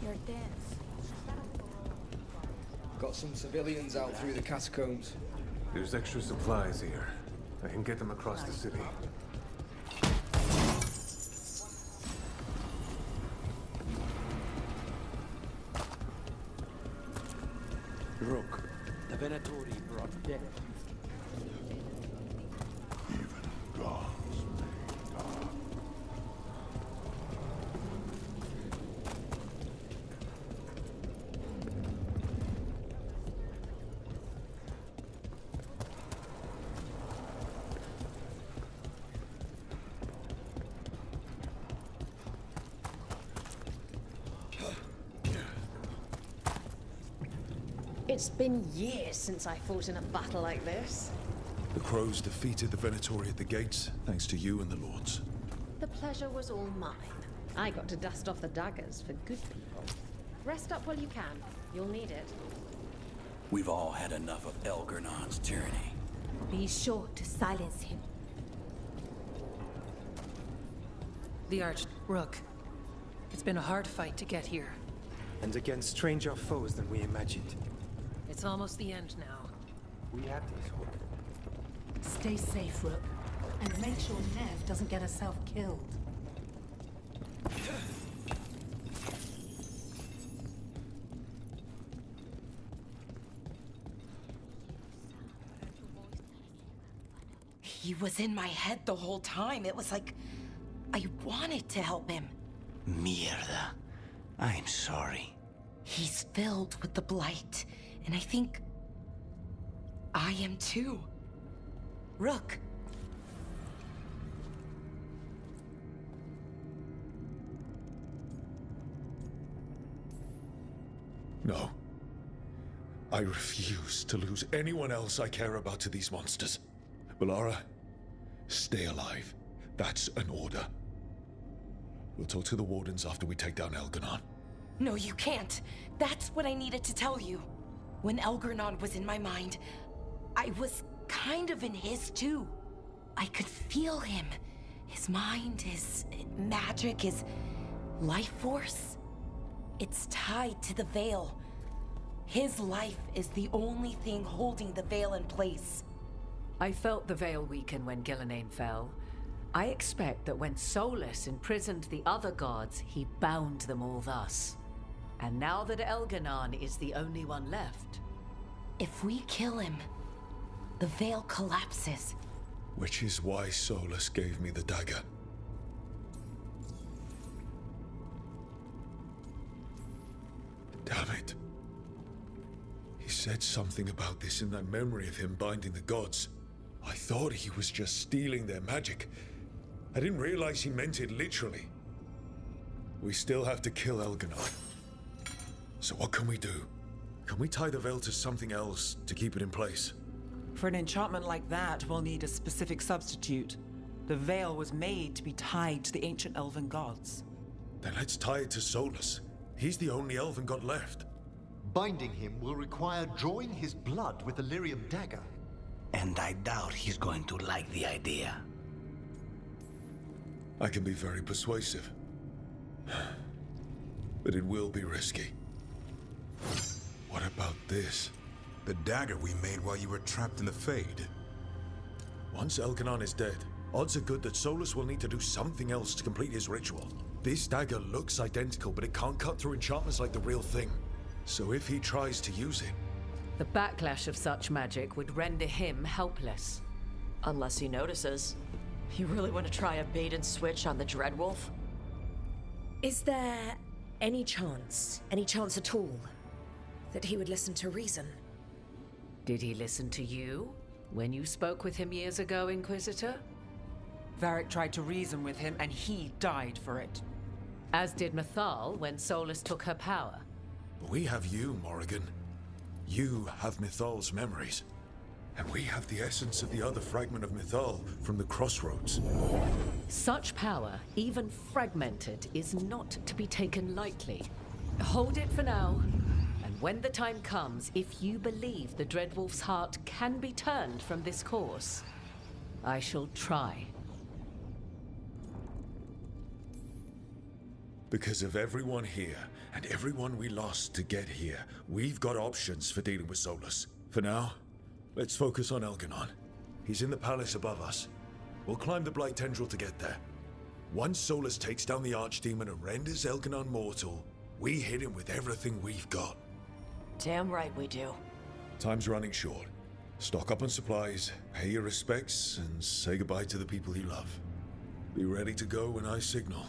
Your dance. Got some civilians out through the catacombs. There's extra supplies here. I can get them across the city. Rook, the Venatori brought death. It's been years since I fought in a battle like this. The Crows defeated the Venatori at the gates, thanks to you and the Lords. The pleasure was all mine. I got to dust off the daggers for good people. Rest up while you can. You'll need it. We've all had enough of Elgernon's tyranny. Be sure to silence him. The Rook. It's been a hard fight to get here. And against stranger foes than we imagined. It's almost the end now. We have this hope. Stay safe, Rook. And make sure Nev doesn't get herself killed. He was in my head the whole time. It was like I wanted to help him. Mierda. I'm sorry. He's filled with the blight, and I think I am too. Rook. No. I refuse to lose anyone else I care about to these monsters. Bellara, stay alive. That's an order. We'll talk to the Wardens after we take down Elgernon. No, you can't. That's what I needed to tell you. When Elgernon was in my mind, I was kind of in his too. I could feel him. His mind, his magic, his life force. It's tied to the Veil. His life is the only thing holding the Veil in place. I felt the Veil weaken when Gillenane fell. I expect that when Solus imprisoned the other gods, he bound them all thus. And now that Elgernon is the only one left... If we kill him, the Veil collapses. Which is why Solus gave me the dagger. Damn it. He said something about this in that memory of him binding the gods. I thought he was just stealing their magic. I didn't realize he meant it literally. We still have to kill Elgernon. So what can we do? Can we tie the Veil to something else to keep it in place? For an enchantment like that, we'll need a specific substitute. The Veil was made to be tied to the ancient elven gods. Then let's tie it to Solus. He's the only elven god left. Binding him will require drawing his blood with the lyrium dagger. And I doubt he's going to like the idea. I can be very persuasive. But it will be risky. What about this? The dagger we made while you were trapped in the Fade. Once Elgernon is dead, odds are good that Solus will need to do something else to complete his ritual. This dagger looks identical, but it can't cut through enchantments like the real thing. So if he tries to use it... The backlash of such magic would render him helpless. Unless he notices. You really want to try a bait and switch on the Dreadwolf? Is there any chance at all, that he would listen to reason? Did he listen to you when you spoke with him years ago, Inquisitor? Varric tried to reason with him, and he died for it. As did Mythal when Solus took her power. But we have you, Morrigan. You have Mythal's memories. And we have the essence of the other fragment of Mythal from the Crossroads. Such power, even fragmented, is not to be taken lightly. Hold it for now. And when the time comes, if you believe the Dreadwolf's heart can be turned from this course, I shall try. Because of everyone here, and everyone we lost to get here, we've got options for dealing with Solus. For now, let's focus on Elganon. He's in the palace above us. We'll climb the Blight Tendril to get there. Once Solus takes down the Archdemon and renders Elganon mortal, we hit him with everything we've got. Damn right we do. Time's running short. Stock up on supplies, pay your respects, and say goodbye to the people you love. Be ready to go when I signal.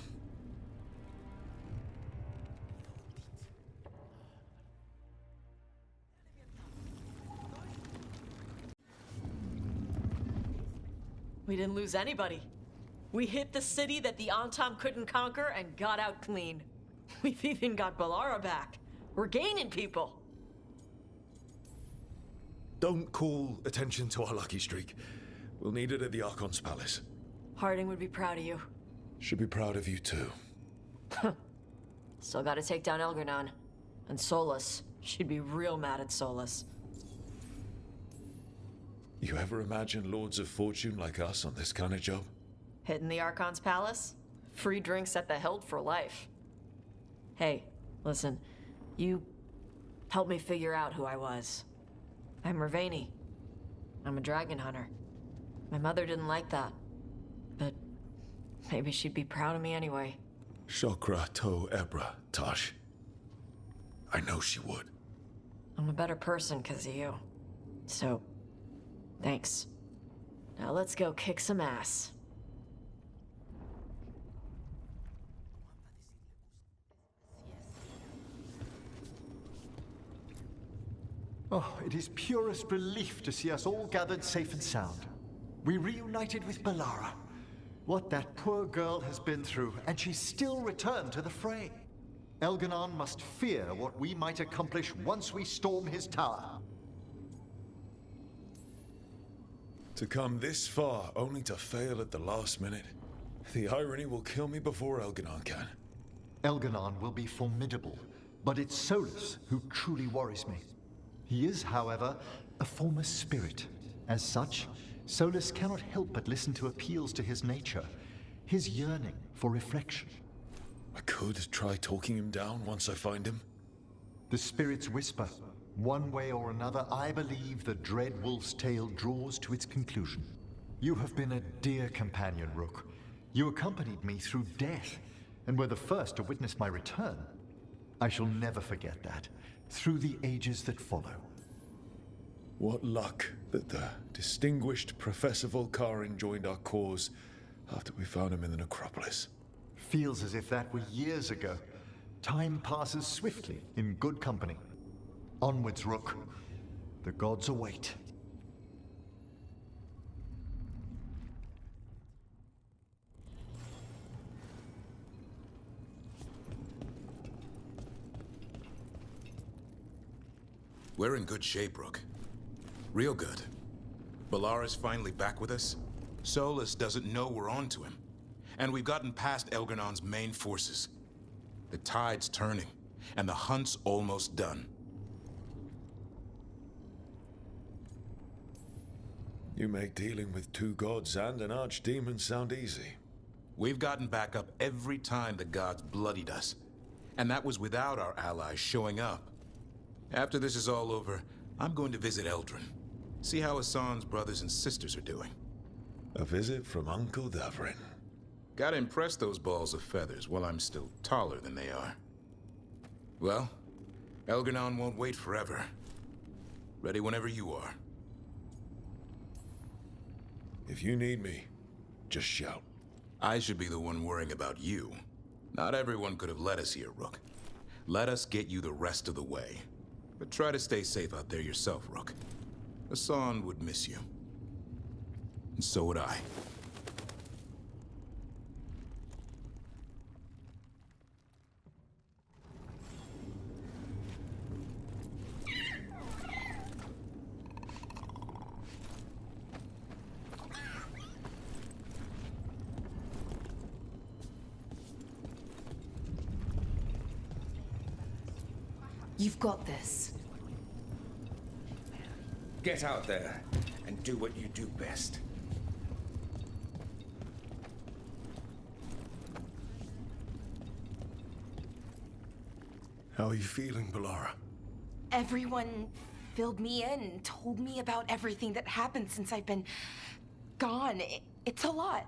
We didn't lose anybody. We hit the city that the Antam couldn't conquer and got out clean. We've even got Balara back. We're gaining people. Don't call attention to our lucky streak. We'll need it at the Archon's palace. Harding would be proud of you. Should be proud of you too. Still gotta take down Elganon. And Solus. She'd be real mad at Solus. You ever imagine Lords of Fortune like us on this kind of job? Hitting the Archon's palace? Free drinks at the Hilt for life. Hey, listen. You helped me figure out who I was. I'm Ravani. I'm a dragon hunter. My mother didn't like that. But maybe she'd be proud of me anyway. Shokra to Ebra, Tosh. I know she would. I'm a better person because of you. So, thanks. Now let's go kick some ass. Oh, it is purest relief to see us all gathered safe and sound. We reunited with Balara. What that poor girl has been through, and she's still returned to the fray. Elganon must fear what we might accomplish once we storm his tower. To come this far, only to fail at the last minute. The irony will kill me before Elganon can. Elganon will be formidable, but it's Solus who truly worries me. He is, however, a former spirit. As such, Solus cannot help but listen to appeals to his nature, his yearning for reflection. I could try talking him down once I find him. The spirits whisper. One way or another, I believe the dread wolf's tale draws to its conclusion. You have been a dear companion, Rook. You accompanied me through death, and were the first to witness my return. I shall never forget that, through the ages that follow. What luck that the distinguished Professor Volkarin joined our cause after we found him in the necropolis. Feels as if that were years ago. Time passes swiftly in good company. Onwards, Rook. The gods await. We're in good shape, Rook. Real good. Balara's finally back with us. Solus doesn't know we're on to him. And we've gotten past Elganon's main forces. The tide's turning, and the hunt's almost done. You make dealing with two gods and an archdemon sound easy. We've gotten back up every time the gods bloodied us. And that was without our allies showing up. After this is all over, I'm going to visit Eldrin. See how Hassan's brothers and sisters are doing. A visit from Uncle Davrin. Gotta impress those balls of feathers while I'm still taller than they are. Well, Elganon won't wait forever. Ready whenever you are. If you need me, just shout. I should be the one worrying about you. Not everyone could have led us here, Rook. Let us get you the rest of the way. But try to stay safe out there yourself, Rook. Hassan would miss you. And so would I. You've got this. Get out there and do what you do best. How are you feeling, Balara? Everyone filled me in and told me about everything that happened since I've been gone. It's a lot.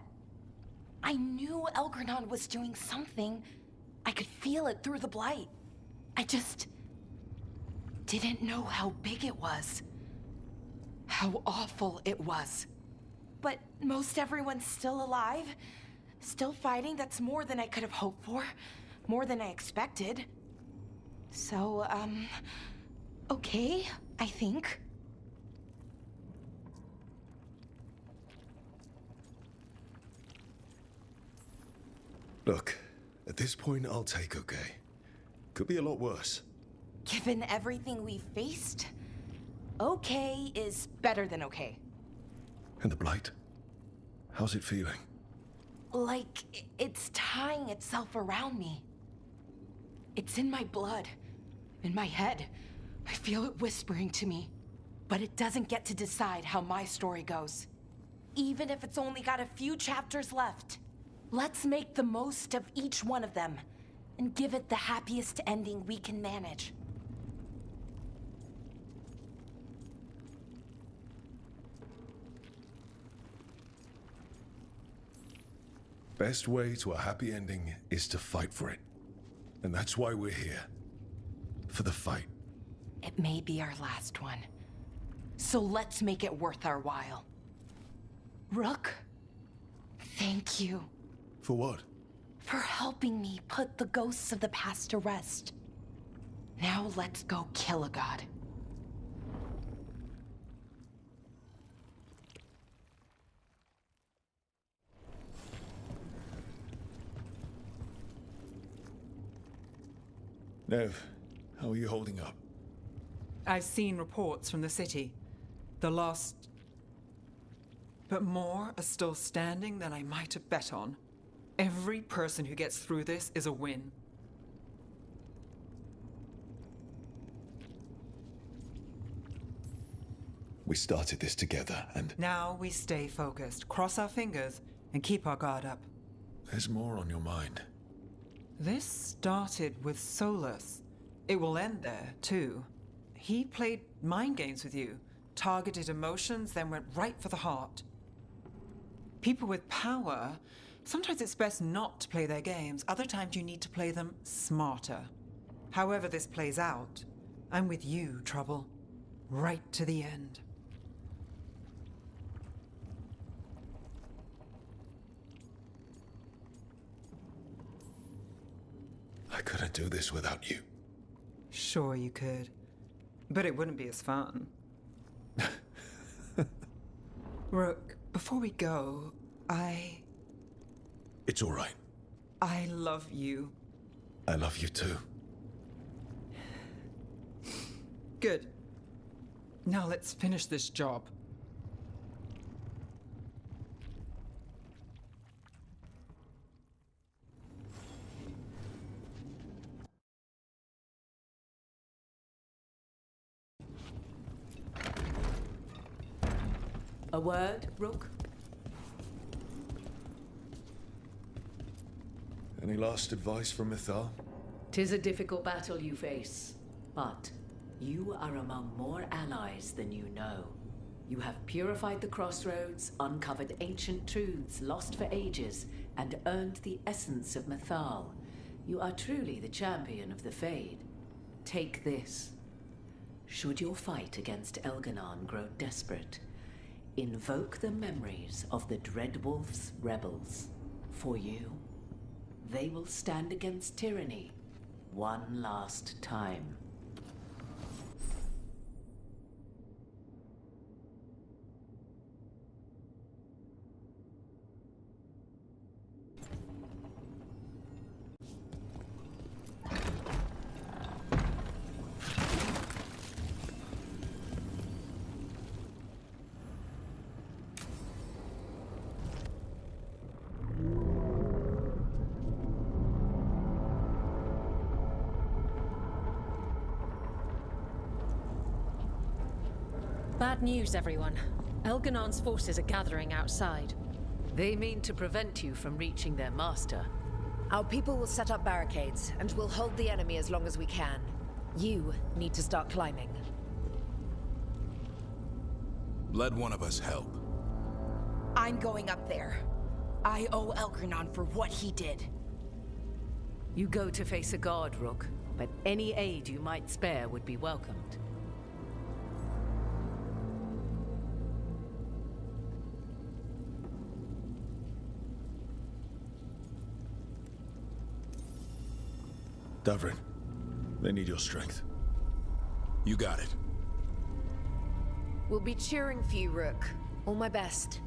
I knew Elgranon was doing something. I could feel it through the blight. I just didn't know how big it was. How awful it was. But most everyone's still alive. Still fighting. That's more than I could have hoped for. More than I expected. So, okay, I think. Look, at this point, I'll take okay. Could be a lot worse. Given everything we faced, okay is better than okay. And the blight? How's it feeling? Like it's tying itself around me. It's in my blood, in my head. I feel it whispering to me. But it doesn't get to decide how my story goes. Even if it's only got a few chapters left. Let's make the most of each one of them and give it the happiest ending we can manage. Best way to a happy ending is to fight for it. And that's why we're here. For the fight. It may be our last one. So let's make it worth our while. Rook, thank you. For what? For helping me put the ghosts of the past to rest. Now let's go kill a god. Nev, how are you holding up? I've seen reports from the city. The lost... But more are still standing than I might have bet on. Every person who gets through this is a win. We started this together, and... Now we stay focused, cross our fingers, and keep our guard up. There's more on your mind. This started with Solus. It will end there, too. He played mind games with you, targeted emotions, then went right for the heart. People with power, sometimes it's best not to play their games. Other times you need to play them smarter. However this plays out, I'm with you, Trouble. Right to the end. I couldn't do this without you. Sure you could. But it wouldn't be as fun. Rook, before we go, It's all right. I love you. I love you too. Good. Now let's finish this job. A word, Rook? Any last advice from Mythal? 'Tis a difficult battle you face, but you are among more allies than you know. You have purified the crossroads, uncovered ancient truths lost for ages, and earned the essence of Mythal. You are truly the champion of the Fade. Take this. Should your fight against Elganon grow desperate, invoke the memories of the Dreadwolf's rebels. For you, they will stand against tyranny one last time. Bad news, everyone. Elganon's forces are gathering outside. They mean to prevent you from reaching their master. Our people will set up barricades, and we'll hold the enemy as long as we can. You need to start climbing. Let one of us help. I'm going up there. I owe Elgernon for what he did. You go to face a guard, Rook, but any aid you might spare would be welcomed. Davrin, they need your strength. You got it. We'll be cheering for you, Rook. All my best.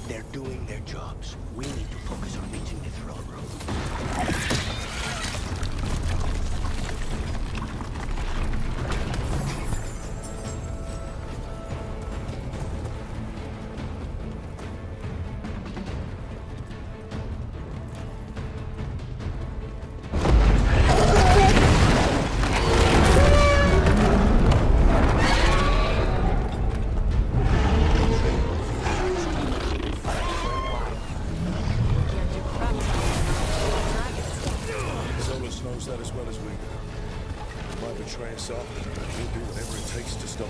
They're doing their jobs. We need to focus on reaching the throne room. Knows that as well as we do. Might betray us all, but he'll do whatever it takes to stop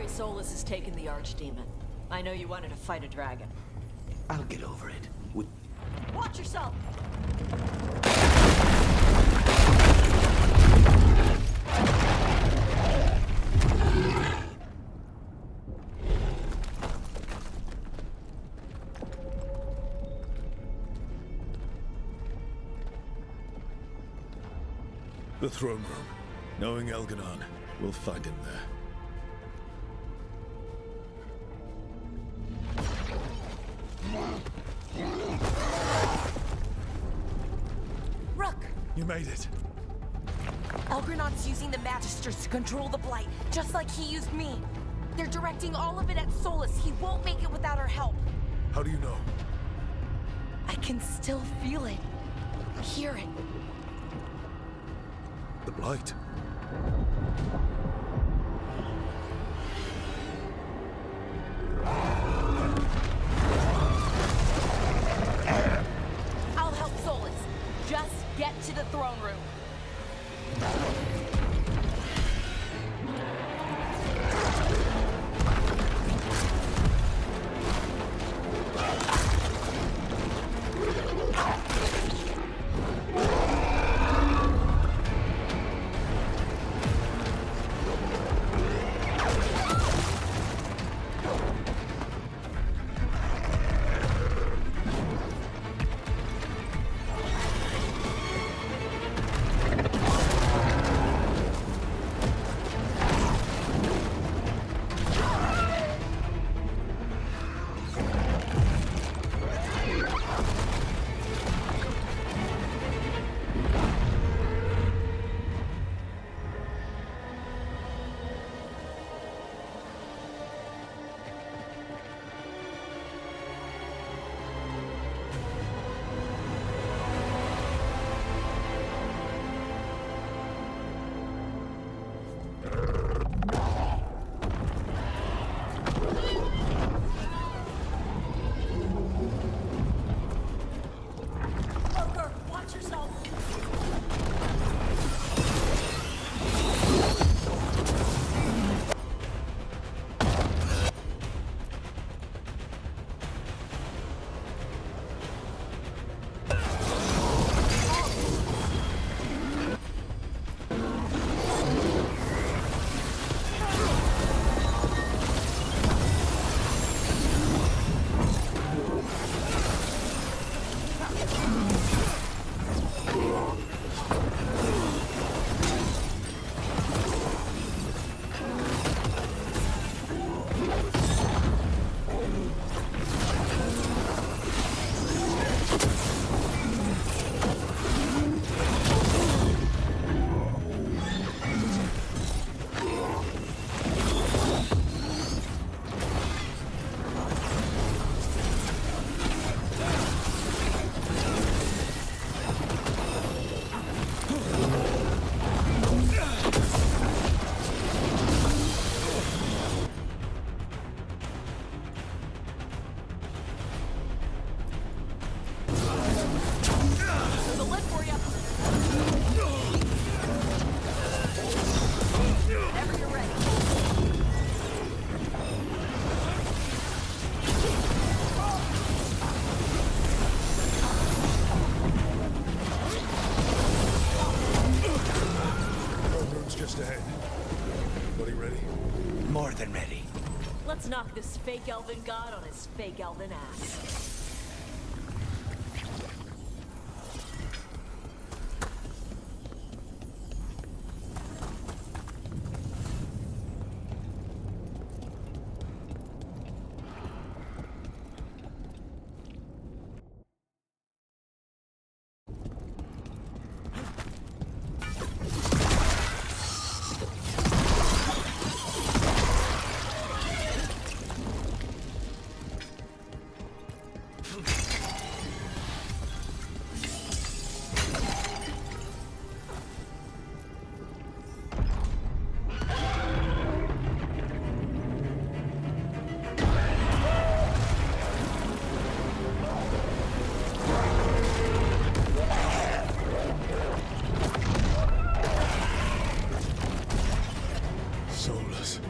Solus has taken the Archdemon. I know you wanted to fight a dragon. I'll get over it. Watch yourself! The throne room. Knowing Elganon, we'll find him there. Rook! You made it. Elgranon's using the Magisters to control the Blight, just like he used me. They're directing all of it at Solus. He won't make it without our help. How do you know? I can still feel it. Hear it. The Blight. I'll help Solus. Just get to the throne room. Joker, watch yourself! Just ahead. Everybody ready? More than ready. Let's knock this fake elven god on his fake elven ass. Soulless.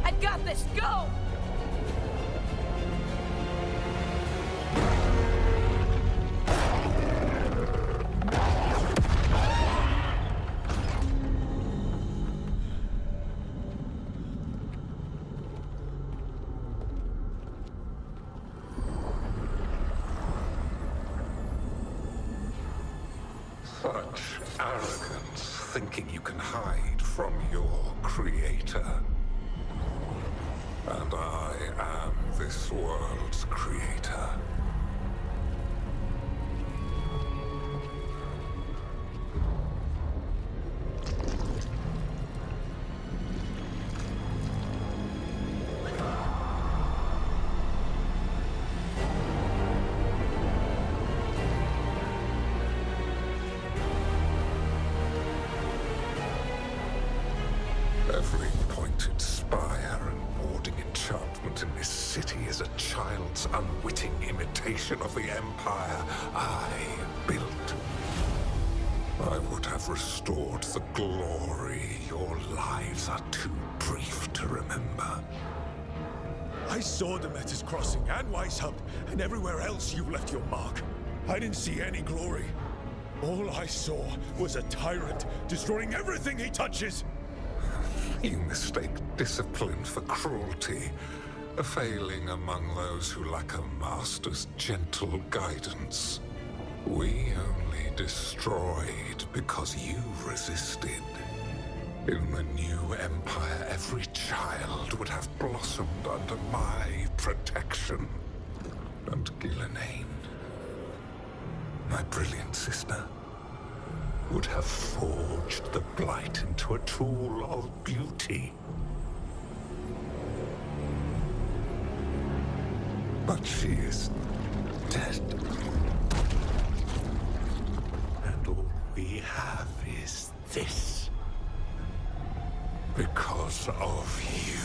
I've got this! Go! Such arrogance, thinking you can hide from your creator. And I am this world's creator. Every pointed spire and warding enchantment in this city is a child's unwitting imitation of the Empire I built. I would have restored the glory. Your lives are too brief to remember. I saw Demeter's Crossing and Weishaupt, and everywhere else you've left your mark. I didn't see any glory. All I saw was a tyrant destroying everything he touches. You mistake discipline for cruelty, a failing among those who lack a master's gentle guidance. We only destroyed because you resisted. In the new empire, every child would have blossomed under my protection. And Gillenane, my brilliant sister, would have forged the Blight into a tool of beauty. But she is dead. And all we have is this. Because of you.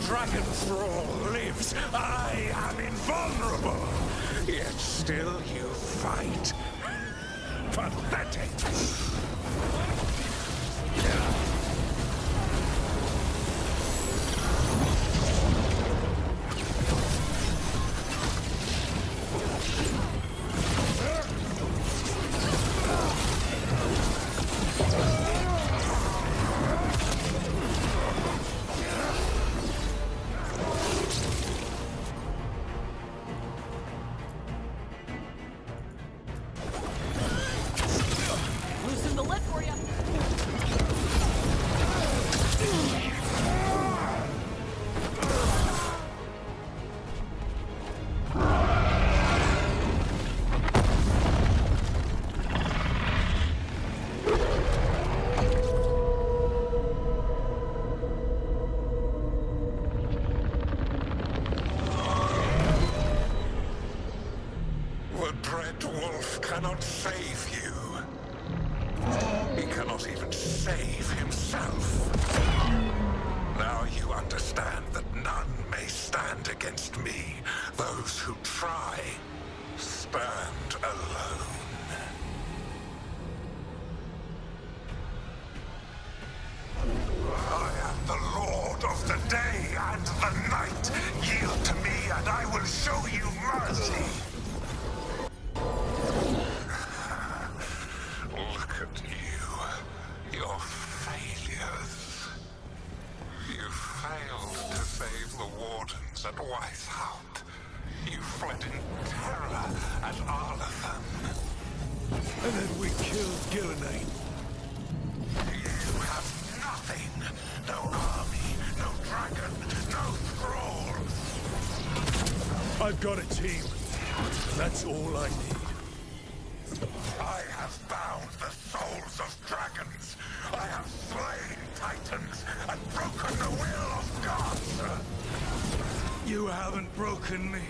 Dragon Thrall lives. I am invulnerable. Yet still you fight. Pathetic. Loosen the lid for you. The Dread Wolf cannot save you. He cannot even save himself. Now you understand that none may stand against me. Those who try stand alone. I am the Lord of the day and the night. Yield to me and I will show you mercy. Look at you. Your failures. You failed to save the Wardens at Weishaupt. You fled in terror at Arlathan. And then we killed Gillenane. You have nothing. No army, no dragon, no thralls. I've got a team. That's all I need. I have bound the souls of dragons. I have slain titans and broken the will of gods. You haven't broken me.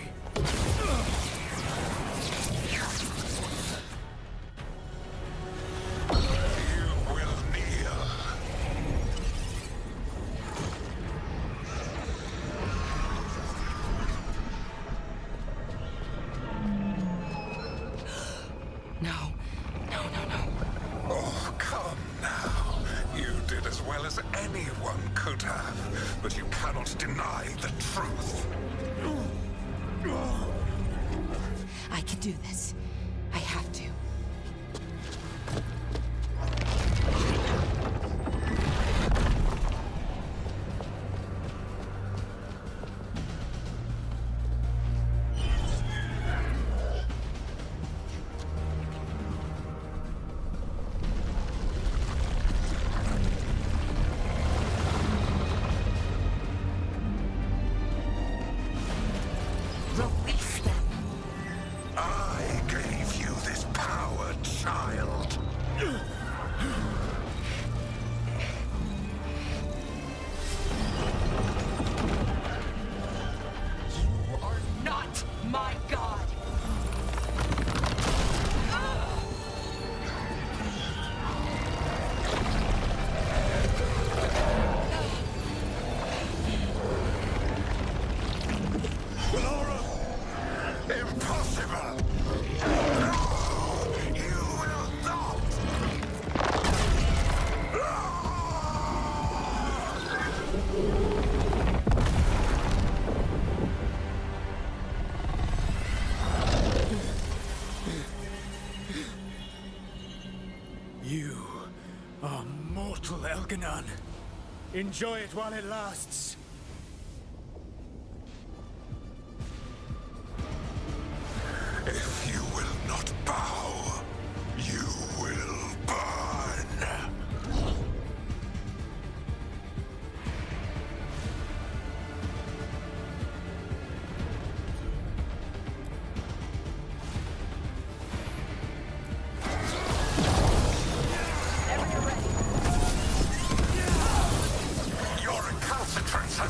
as well as anyone could have, but you cannot deny the truth. I can do this. I have to. Release them. I gave you this power, child. You are not my god. Impossible! No! You will not! You are mortal, Elganon. Enjoy it while it lasts. If you will not bow, you will burn. Your recalcitrance has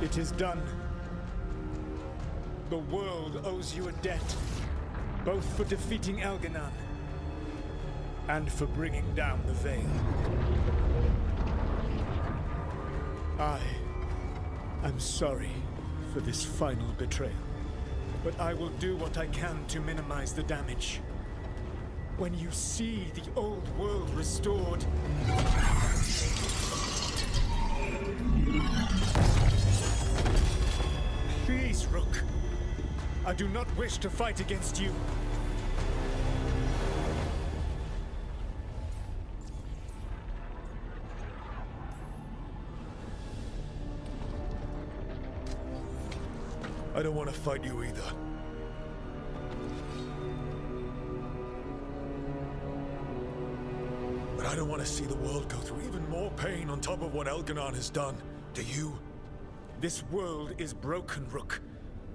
It is done. The world owes you a debt, both for defeating Elganon and for bringing down the Veil. I am sorry for this final betrayal, but I will do what I can to minimize the damage. When you see the old world restored, please, Rook. I do not wish to fight against you. I don't want to fight you either. But I don't want to see the world go through even more pain on top of what Elganon has done. Do you? This world is broken, Rook,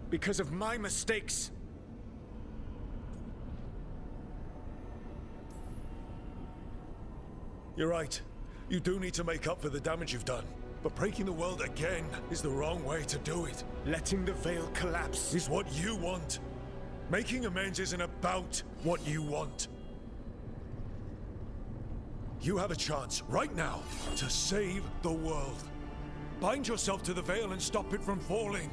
because of my mistakes. You're right. You do need to make up for the damage you've done. But breaking the world again is the wrong way to do it. Letting the Veil collapse is what you want. Making amends isn't about what you want. You have a chance right now to save the world. Bind yourself to the Veil and stop it from falling.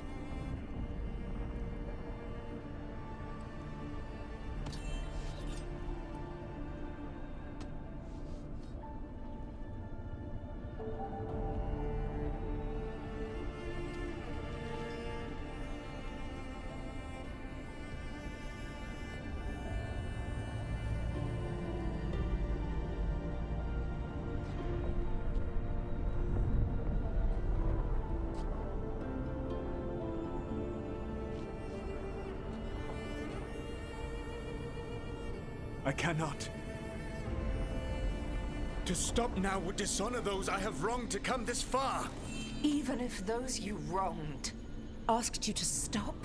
I cannot. To stop now would dishonor those I have wronged to come this far. Even if those you wronged asked you to stop?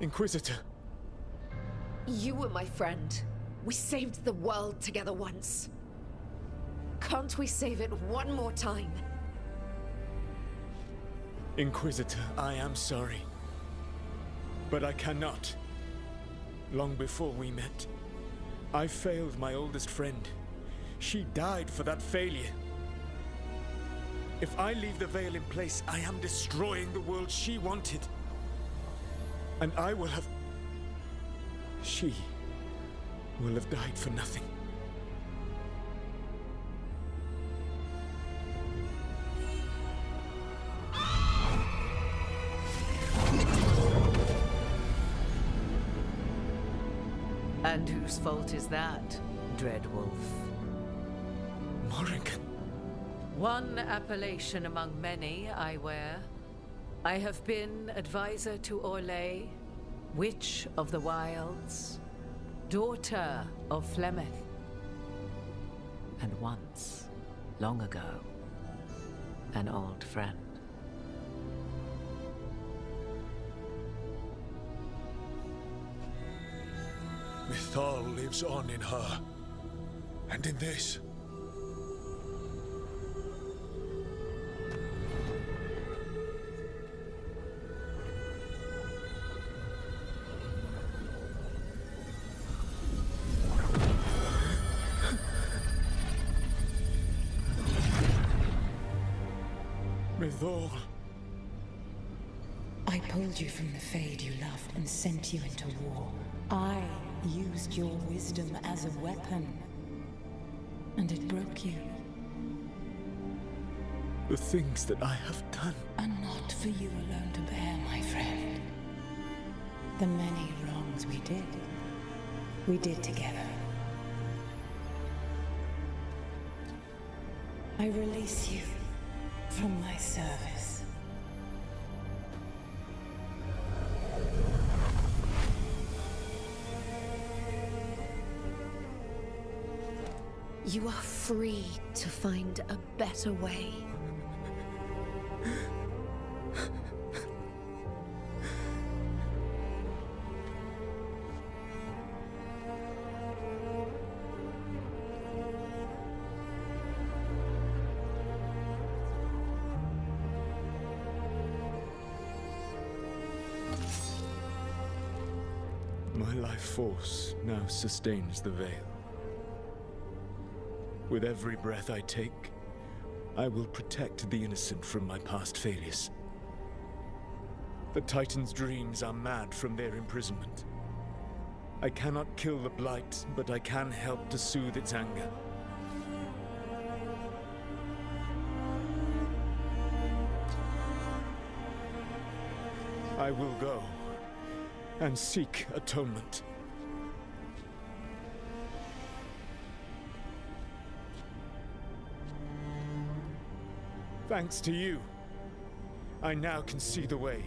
Inquisitor. You were my friend. We saved the world together once. Can't we save it one more time? Inquisitor, I am sorry. But I cannot. Long before we met, I failed my oldest friend. She died for that failure. If I leave the Veil in place, I am destroying the world she wanted. And I will have... She will have died for nothing. And whose fault is that, Dreadwolf? Morrigan. One appellation among many I wear. I have been advisor to Orlais, Witch of the Wilds, daughter of Flemeth, and once, long ago, an old friend. Mythal lives on in her, and in this. Mythal. I pulled you from the Fade you loved and sent you into war. I used your wisdom as a weapon, and it broke you. The things that I have done are not for you alone to bear, my friend. The many wrongs we did together. I release you from my service. You are free to find a better way. My life force now sustains the veil. With every breath I take, I will protect the innocent from my past failures. The Titan's dreams are mad from their imprisonment. I cannot kill the Blight, but I can help to soothe its anger. I will go and seek atonement. Thanks to you, I now can see the way.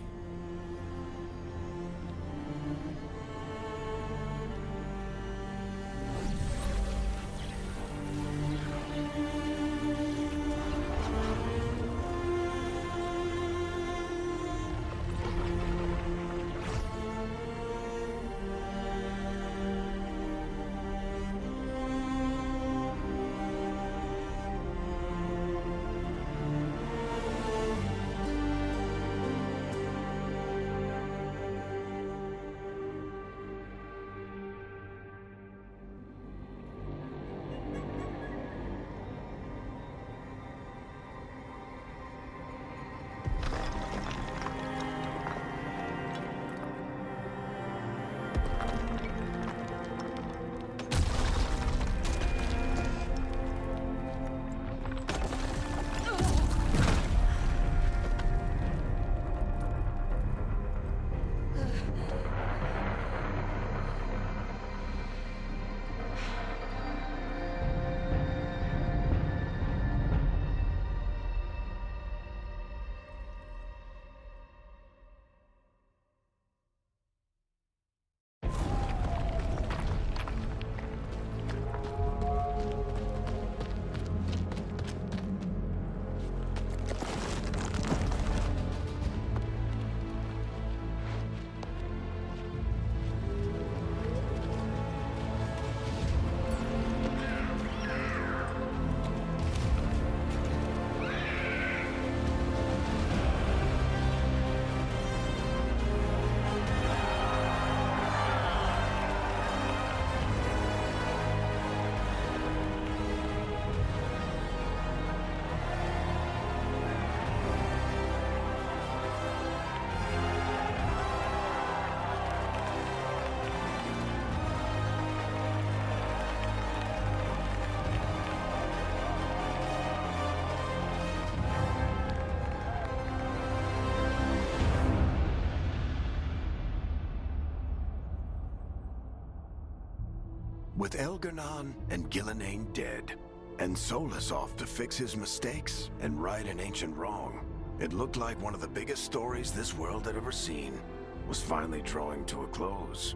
With Elgar'nan and Gillenane dead, and Solus off to fix his mistakes and right an ancient wrong, it looked like one of the biggest stories this world had ever seen was finally drawing to a close.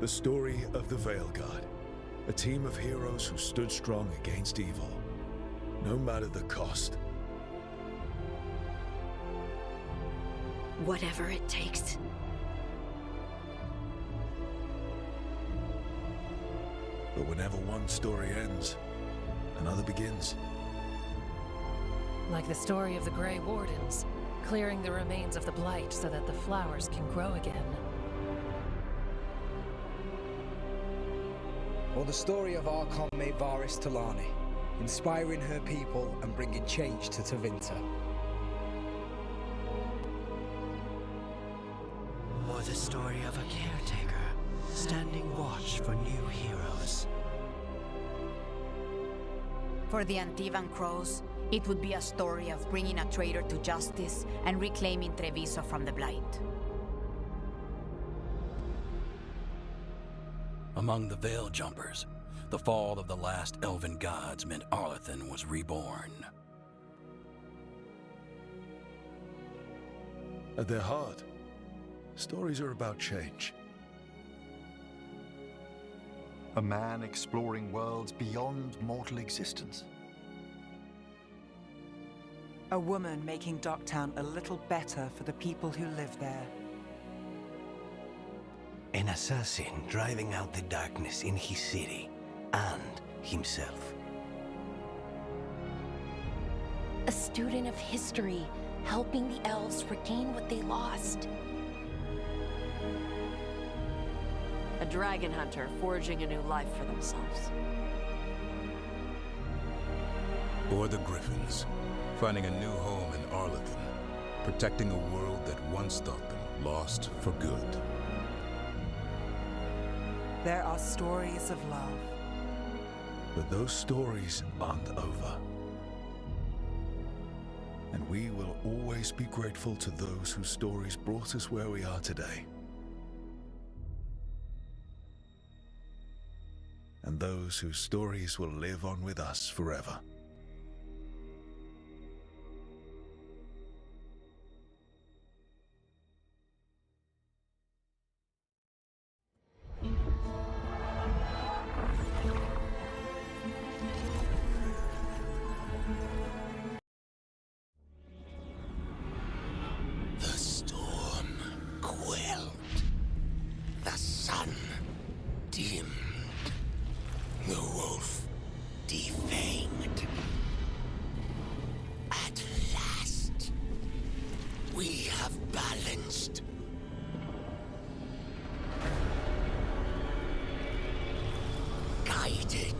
The story of the Veilguard, a team of heroes who stood strong against evil, no matter the cost. Whatever it takes. But whenever one story ends, another begins. Like the story of the Grey Wardens, clearing the remains of the Blight so that the flowers can grow again. Or the story of Archon Varys Talani, inspiring her people and bringing change to Tevinter. Or the story of a caretaker, standing watch for new heroes. For the Antivan Crows, it would be a story of bringing a traitor to justice and reclaiming Treviso from the Blight. Among the Veil Jumpers, the fall of the last elven gods meant Arlathan was reborn. At their heart, stories are about change. A man exploring worlds beyond mortal existence. A woman making Docktown a little better for the people who live there. An assassin driving out the darkness in his city and himself. A student of history, helping the elves regain what they lost. A dragon hunter forging a new life for themselves. Or the Griffins, finding a new home in Arlington, protecting a world that once thought them lost for good. There are stories of love. But those stories aren't over. And we will always be grateful to those whose stories brought us where we are today. And those whose stories will live on with us forever. The storm quelled. The sun dimmed. The wolf defanged. At last, we have balanced. Guided.